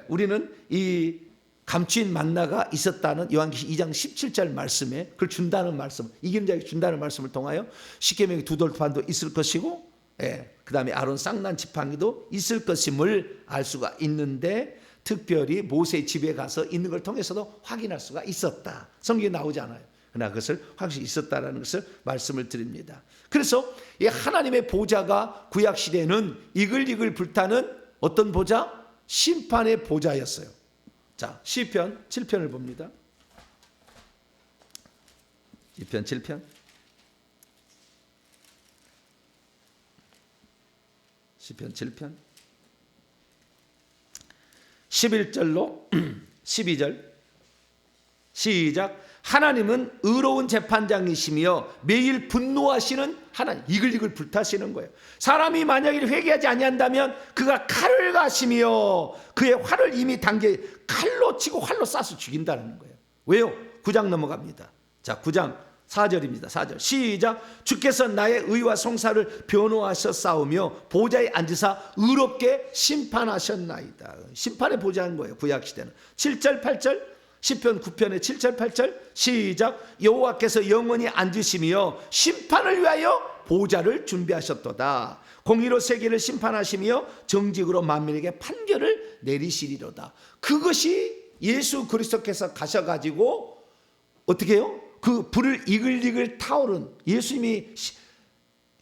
우리는 이 감추인 만나가 있었다는 요한계시록 2장 17절 말씀에 그걸 준다는 말씀, 이기는 자에게 준다는 말씀을 통하여 십계명의 2돌판도 있을 것이고, 그 다음에 아론 쌍난 지팡이도 있을 것임을 알 수가 있는데, 특별히 모세의 집에 가서 있는 걸 통해서도 확인할 수가 있었다. 성경에 나오지 않아요. 그러나 그것을 확실히 있었다라는 것을 말씀을 드립니다. 그래서 이 하나님의 보좌가 구약 시대에는 이글이글 불타는 어떤 보좌? 심판의 보좌였어요. 자, 시편 7편을 봅니다. 시편 7편. 시편 7편. 11절로 12절. 시작. 하나님은 의로운 재판장이시며 매일 분노하시는 하나님, 이글이글 불타시는 거예요. 사람이 만약에 회개하지 아니한다면 그가 칼을 가시며 그의 활을 이미 당겨 칼로 치고 활로 쏴서 죽인다는 거예요. 왜요? 9장 넘어갑니다. 자, 9장 4절입니다. 4절 시작. 주께서 나의 의와 송사를 변호하셨사오며 보좌에 앉으사 의롭게 심판하셨나이다. 심판의 보좌인 거예요. 구약시대는. 7절 8절 시편 9편의 7절 8절 시작. 여호와께서 영원히 앉으시며 심판을 위하여 보좌를 준비하셨도다. 공의로 세계를 심판하시며 정직으로 만민에게 판결을 내리시리로다. 그것이 예수 그리스도께서 가셔가지고 어떻게 해요? 그 불을 이글이글 타오른 예수님이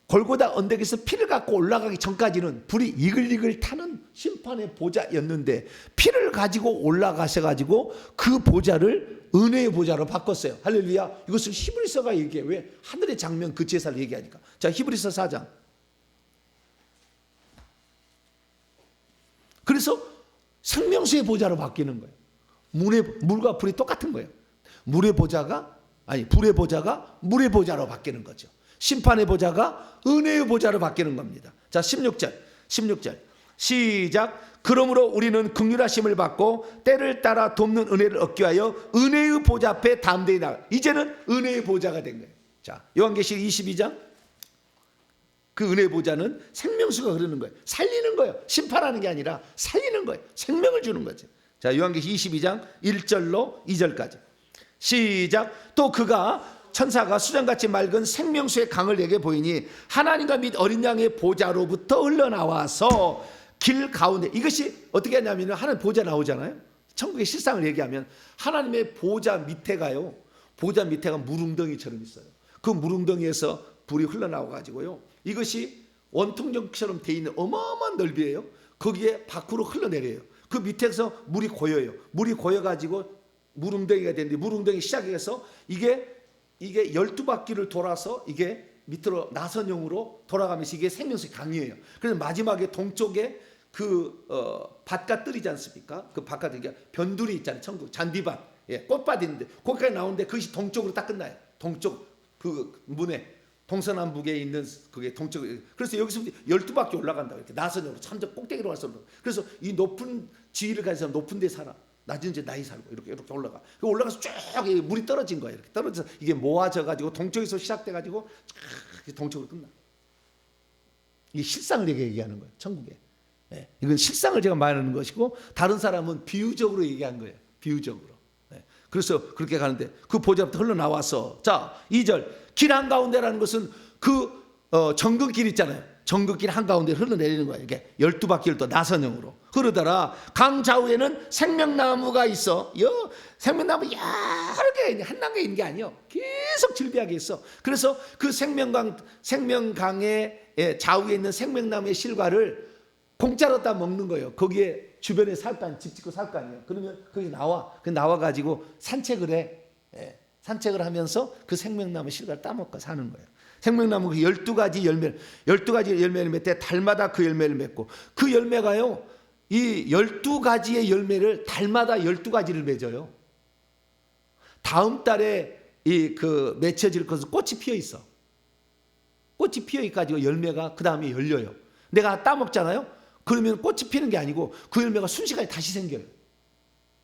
골고다 언덕에서 피를 갖고 올라가기 전까지는 불이 이글이글 타는 심판의 보좌였는데 피를 가지고 올라가셔가지고 그 보좌를 은혜의 보좌로 바꿨어요. 할렐루야. 이것을 히브리서가 얘기해. 왜? 하늘의 장면 그 제사를 얘기하니까. 자, 히브리서 4장. 그래서 생명수의 보좌로 바뀌는 거예요. 물과 불이 똑같은 거예요. 불의 보좌가 물의 보좌로 바뀌는 거죠. 심판의 보좌가 은혜의 보좌로 바뀌는 겁니다. 자, 16절 시작. 그러므로 우리는 긍휼하심을 받고 때를 따라 돕는 은혜를 얻기 위하여 은혜의 보좌 앞에 담대히 나가. 이제는 은혜의 보좌가 된 거예요. 자, 요한계시록 22장. 그 은혜의 보좌는 생명수가 흐르는 거예요. 살리는 거예요. 심판하는 게 아니라 살리는 거예요. 생명을 주는 거죠. 자, 요한계시록 22장 1절로 2절까지 시작. 또 그가 천사가 수정같이 맑은 생명수의 강을 내게 보이니 하나님과 및 어린 양의 보좌로부터 흘러나와서 길 가운데. 이것이 어떻게 하냐면 하나님 보좌 나오잖아요. 천국의 실상을 얘기하면 하나님의 보좌 밑에가요, 보좌 밑에가 물웅덩이처럼 있어요. 그 물웅덩이에서 불이 흘러나와 가지고요, 이것이 원통정처럼 돼 있는 어마어마한 넓이에요. 거기에 밖으로 흘러내려요. 그 밑에서 물이 고여요. 물이 고여 가지고 물웅덩이가 되는데, 물웅덩이 시작해서 이게 12바퀴를 돌아서 이게 밑으로 나선형으로 돌아가면서 이게 생명수의 강이에요. 그래서 마지막에 동쪽에 그 밭가 뜰이지 않습니까? 그 밭가 이게 변두리 있잖아요. 천국 잔디밭, 예, 꽃밭 있는데 거기까지 나오는데 그것이 동쪽으로 딱 끝나요. 동쪽 그 문에 동서남북에 있는 그게 동쪽. 그래서 여기서부터 12바퀴 올라간다. 이렇게 나선형으로 참저 꼭대기로 가서. 그래서 이 높은 지위를 가진 사람 높은 데 살아. 낮은 데 나이 살고 이렇게 올라가. 올라가서 쭉 물이 떨어진 거예요. 이렇게 떨어져서 이게 모아져 가지고 동쪽에서 시작돼 가지고 동쪽으로 끝나. 이게 실상을 얘기하는 거예요. 천국에. 예, 이건 실상을 제가 말하는 것이고, 다른 사람은 비유적으로 얘기한 거예요. 비유적으로. 예, 그래서 그렇게 가는데 그 보좌부터 흘러나와서, 자 2절, 길 한가운데라는 것은 그 정금길 있잖아요. 정금길 한가운데 흘러내리는 거예요. 이게 12바퀴를 또 나선형으로 흐르더라. 강 좌우에는 생명나무가 있어. 생명나무 여러 개 있는, 한 단계 있는 게 아니에요. 계속 질비하게 있어. 그래서 그 생명강의 좌우에 있는 생명나무의 실과를 공짜로 따 먹는 거예요. 거기에 주변에 살 거 아니에요. 집 짓고 살 거 아니에요. 그러면 거기 나와가지고 산책을 해. 예, 산책을 하면서 그 생명나무 실과를 따먹고 사는 거예요. 생명나무 그 12가지 열매를 맺되 달마다 그 열매를 맺고, 그 열매가요, 이 12가지의 열매를 달마다 12가지를 맺어요. 다음 달에 그 맺혀질 것은 꽃이 피어 있어. 꽃이 피어 있가지고 열매가 그 다음에 열려요. 내가 따먹잖아요. 그러면 꽃이 피는 게 아니고 그 열매가 순식간에 다시 생겨요.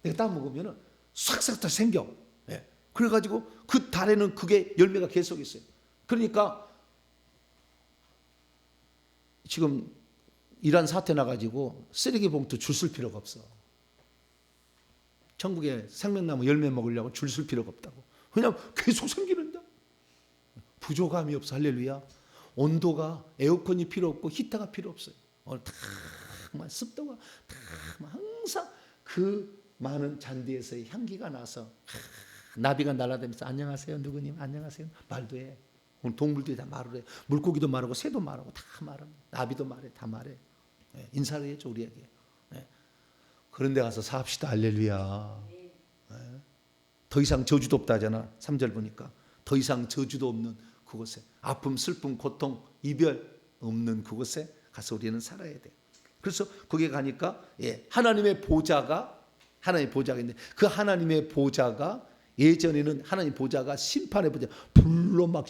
내가 따먹으면 싹싹 다 생겨. 예. 그래가지고 그 달에는 그게 열매가 계속 있어요. 그러니까 지금 이란 사태 나가지고 쓰레기 봉투 줄 쓸 필요가 없어. 천국에 생명나무 열매 먹으려고 줄 쓸 필요가 없다고. 그냥 계속 생기는데 부족함이 없어. 할렐루야. 온도가, 에어컨이 필요 없고 히터가 필요 없어요. 다 습도가 다 항상 그 많은 잔디에서의 향기가 나서 나비가 날아다니면서 안녕하세요 누구님 안녕하세요 말도 해. 동물들이 다 말을 해. 물고기도 말하고 새도 말하고 다 말합니다. 나비도 말해. 다 말해. 예, 인사를 해줘 우리에게. 예. 그런 데 가서 삽시다. 할렐루야. 예. 더 이상 저주도 없다 하잖아. 3절 보니까 더 이상 저주도 없는 그곳에, 아픔, 슬픔, 고통, 이별 없는 그곳에 가서 우리는 살아야 돼. 그래서 거기에 가니까 하나님의 보좌가 있는데, 그 하나님의 보좌가, 예전에는 하나님 보좌가 심판의 보좌, 불로 막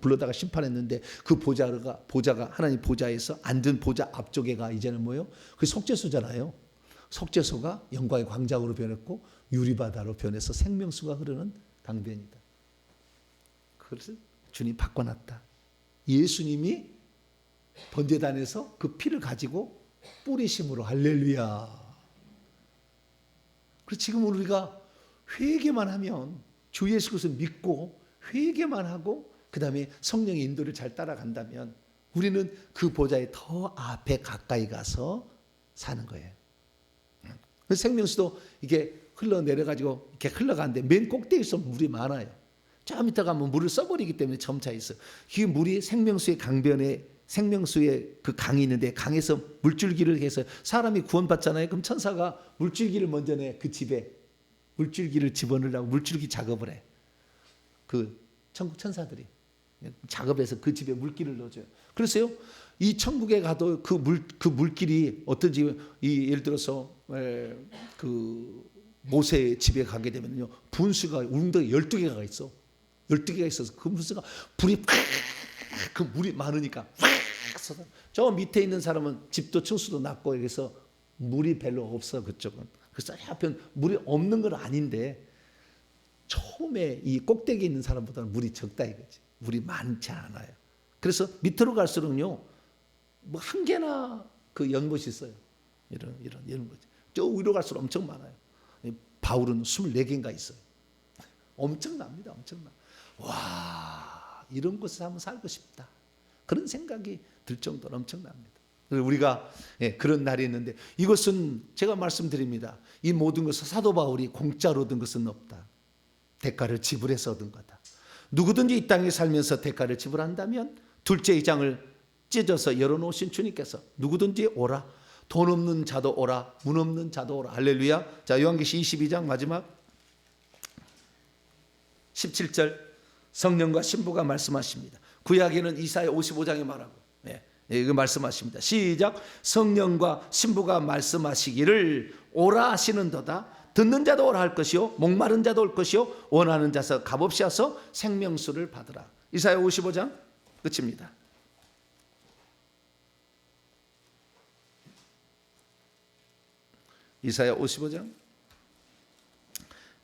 불러다가 심판했는데, 그 보좌가 하나님 보좌에서 앉은 보좌 앞쪽에가 이제는 뭐예요? 그 속죄소잖아요. 속죄소가 영광의 광장으로 변했고 유리바다로 변해서 생명수가 흐르는 강변이다. 그것을 주님 바꿔놨다. 예수님이 번제단에서 그 피를 가지고 뿌리심으로. 할렐루야. 그래서 지금 우리가 회개만 하면, 주 예수 그리스도를 믿고 회개만 하고 그 다음에 성령의 인도를 잘 따라간다면 우리는 그 보좌에 더 앞에 가까이 가서 사는 거예요. 그래서 생명수도 이게 흘러내려가지고 이렇게 흘러가는데 맨 꼭대기에서 물이 많아요. 저 밑에 가면 물을 써버리기 때문에 점차 있어. 그 물이 생명수의 강변에 생명수의 그 강이 있는데 강에서 물줄기를 해서 사람이 구원받잖아요. 그럼 천사가 물줄기를 먼저 내 그 집에 물줄기를 집어넣으려고 물줄기 작업을 해. 그 천국 천사들이 작업해서 그 집에 물기를 넣어줘요. 그래서요, 이 천국에 가도 그 물길이 어떤지, 예를 들어서 그 모세의 집에 가게 되면요, 분수가 웅덩이 12개가 있어. 12개가 있어서 그 분수가 불이 팍, 그 물이 많으니까 팍 쏟아. 저 밑에 있는 사람은 집도 층수도 낮고 그래서 물이 별로 없어, 그쪽은. 그래서 한편 물이 없는 건 아닌데 처음에 이 꼭대기에 있는 사람보다는 물이 적다 이거지. 물이 많지 않아요. 그래서 밑으로 갈수록요, 뭐 한 개나 그 연못이 있어요. 이런 연못이. 저 위로 갈수록 엄청 많아요. 바울은 24개인가 있어요. 엄청납니다. 엄청나. 와, 이런 곳에서 한번 살고 싶다. 그런 생각이 들 정도로 엄청납니다. 우리가 그런 날이 있는데, 이것은 제가 말씀드립니다. 이 모든 것을 사도 바울이 공짜로 얻은 것은 없다. 대가를 지불해서 얻은 거다. 누구든지 이 땅에 살면서 대가를 지불한다면 둘째 이 장을 찢어서 열어놓으신 주님께서 누구든지 오라, 돈 없는 자도 오라, 문 없는 자도 오라. 할렐루야. 자, 요한계시 22장 마지막 17절, 성령과 신부가 말씀하십니다. 구약에는 이사야 55장에 말하고, 이거 말씀하십니다. 시작. 성령과 신부가 말씀하시기를 오라 하시는도다. 듣는 자도 오라 할 것이요, 목마른 자도 올 것이요, 원하는 자서 값없이 와서 생명수를 받으라. 이사야 55장 끝입니다. 이사야 55장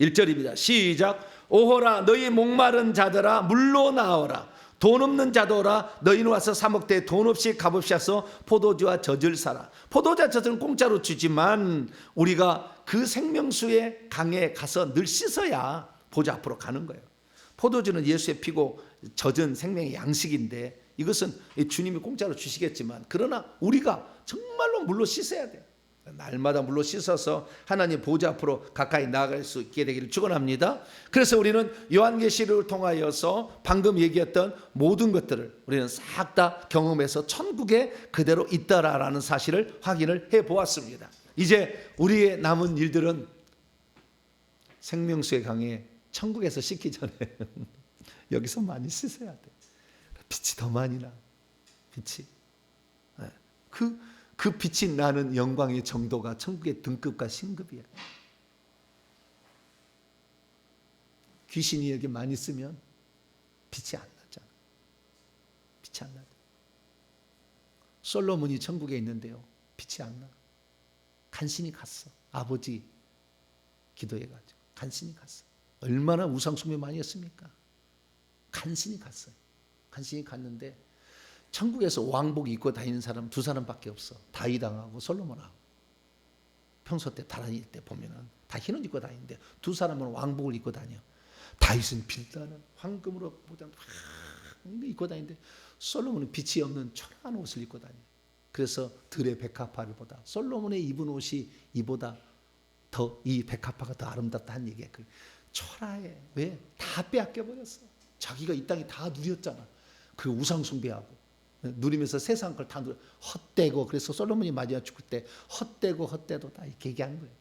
1절입니다. 시작. 오호라, 너희 목마른 자들아 물로 나오라. 돈 없는 자도 오라. 너희는 와서 사 먹되 돈 없이 값없이 와서 포도주와 젖을 사라. 포도주와 젖은 공짜로 주지만 우리가 그 생명수의 강에 가서 늘 씻어야 보좌 앞으로 가는 거예요. 포도주는 예수의 피고 젖은 생명의 양식인데 이것은 주님이 공짜로 주시겠지만, 그러나 우리가 정말로 물로 씻어야 돼요. 날마다 물로 씻어서 하나님 보좌 앞으로 가까이 나아갈 수 있게 되기를 축원합니다. 그래서 우리는 요한계시를 통하여서 방금 얘기했던 모든 것들을 우리는 싹 다 경험해서 천국에 그대로 있다라는 사실을 확인을 해보았습니다. 이제 우리의 남은 일들은 생명수의 강에 천국에서 씻기 전에 여기서 많이 씻어야 돼. 빛이 더 많이 나. 빛이. 그 빛이 나는 영광의 정도가 천국의 등급과 신급이야. 귀신이 여기 많이 쓰면 빛이 안 나잖아. 빛이 안 나. 솔로몬이 천국에 있는데요, 빛이 안 나. 간신히 갔어. 아버지 기도해가지고 간신히 갔어. 얼마나 우상숭배 많이 했습니까? 간신히 갔어요. 간신히 갔는데 천국에서 왕복 입고 다니는 사람 두 사람밖에 없어. 다윗왕하고 솔로몬하고. 평소 때 다닐 때 보면은 다 흰 옷 입고 다니는데 두 사람은 왕복을 입고 다녀. 다윗은 빛나는 황금으로 보다 입고 다니는데 솔로몬은 빛이 없는 초라한 옷을 입고 다녀. 그래서 들의 백합화를 보다 솔로몬의 입은 옷이 이보다 더, 이 백합화가 더 아름답다는 얘기야. 초라해. 왜? 다 빼앗겨 버렸어. 자기가 이 땅에 다 누렸잖아. 그 우상 숭배하고 누리면서 세상 걸 다 누려 헛되고. 그래서 솔로몬이 마지막 죽을 때 헛되도다 이렇게 얘기하는 거예요.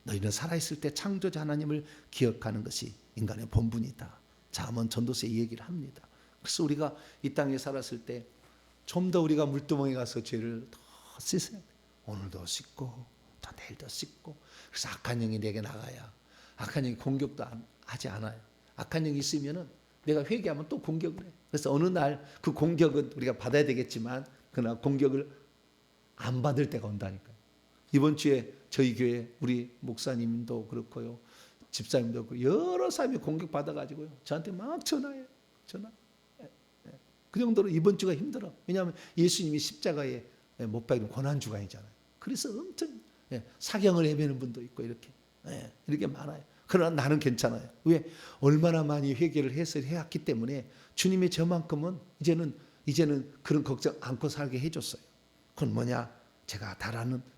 너희는 살아있을 때 창조자 하나님을 기억하는 것이 인간의 본분이다. 잠언 전도서에 이 얘기를 합니다. 그래서 우리가 이 땅에 살았을 때 좀 더 우리가 물두멍에 가서 죄를 더 씻어야 돼. 오늘도 씻고 또 내일도 씻고. 그래서 악한 영이 내게 나가야, 악한 영이 공격도 하지 않아요. 악한 영이 있으면은 내가 회개하면 또 공격을 해. 그래서 어느 날 그 공격은 우리가 받아야 되겠지만 그러나 공격을 안 받을 때가 온다니까요. 이번 주에 저희 교회 우리 목사님도 그렇고요, 집사님도 그렇고 여러 사람이 공격받아가지고요 저한테 막 전화해요. 전화. 그 정도로 이번 주가 힘들어. 왜냐하면 예수님이 십자가에 못 박힌 고난주간이잖아요. 그래서 엄청 사경을 헤매는 분도 있고 이렇게 많아요. 그러나 나는 괜찮아요. 왜? 얼마나 많이 회개를 해서 해왔기 때문에 주님의 저만큼은 이제는 그런 걱정 않고 살게 해줬어요. 그건 뭐냐? 제가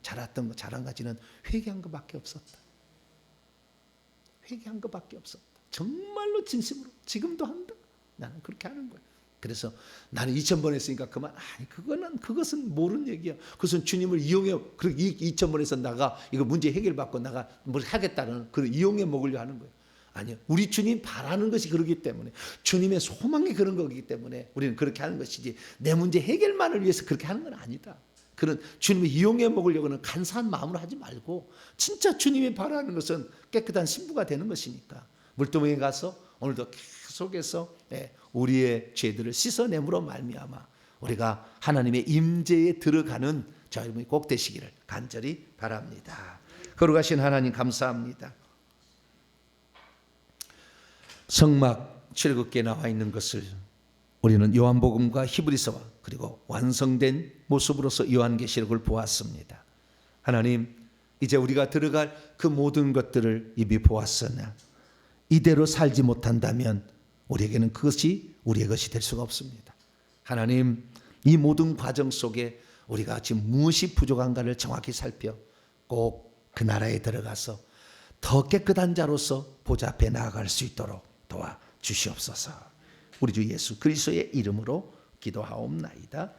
잘했던 거, 잘한 가지는 회개한 것밖에 없었다. 회개한 것밖에 없었다. 정말로 진심으로 지금도 한다. 나는 그렇게 하는 거야. 그래서 나는 2000번 했으니까 그만. 아니, 그것은 모르는 얘기야. 그것은 주님을 이용해. 그리고 2000번에서 나가 이거 문제 해결받고 나가 뭘 하겠다는 그 이용해 먹으려 하는 거예요. 아니요. 우리 주님 바라는 것이 그러기 때문에, 주님의 소망이 그런 거기 때문에 우리는 그렇게 하는 것이지, 내 문제 해결만을 위해서 그렇게 하는 건 아니다. 그런 주님을 이용해 먹으려고는 간사한 마음으로 하지 말고, 진짜 주님이 바라는 것은 깨끗한 신부가 되는 것이니까 물두멍에 가서 오늘도 계속해서 우리의 죄들을 씻어내므로 말미암아 우리가 하나님의 임재에 들어가는 저 여러분이 꼭 되시기를 간절히 바랍니다. 거룩하신 하나님 감사합니다. 성막 7국기에 나와 있는 것을 우리는 요한복음과 히브리서와 그리고 완성된 모습으로서 요한계시록을 보았습니다. 하나님, 이제 우리가 들어갈 그 모든 것들을 이미 보았으나 이대로 살지 못한다면 우리에게는 그것이 우리의 것이 될 수가 없습니다. 하나님, 이 모든 과정 속에 우리가 지금 무엇이 부족한가를 정확히 살펴 꼭 그 나라에 들어가서 더 깨끗한 자로서 보좌 앞에 나아갈 수 있도록 도와 주시옵소서. 우리 주 예수 그리스도의 이름으로 기도하옵나이다.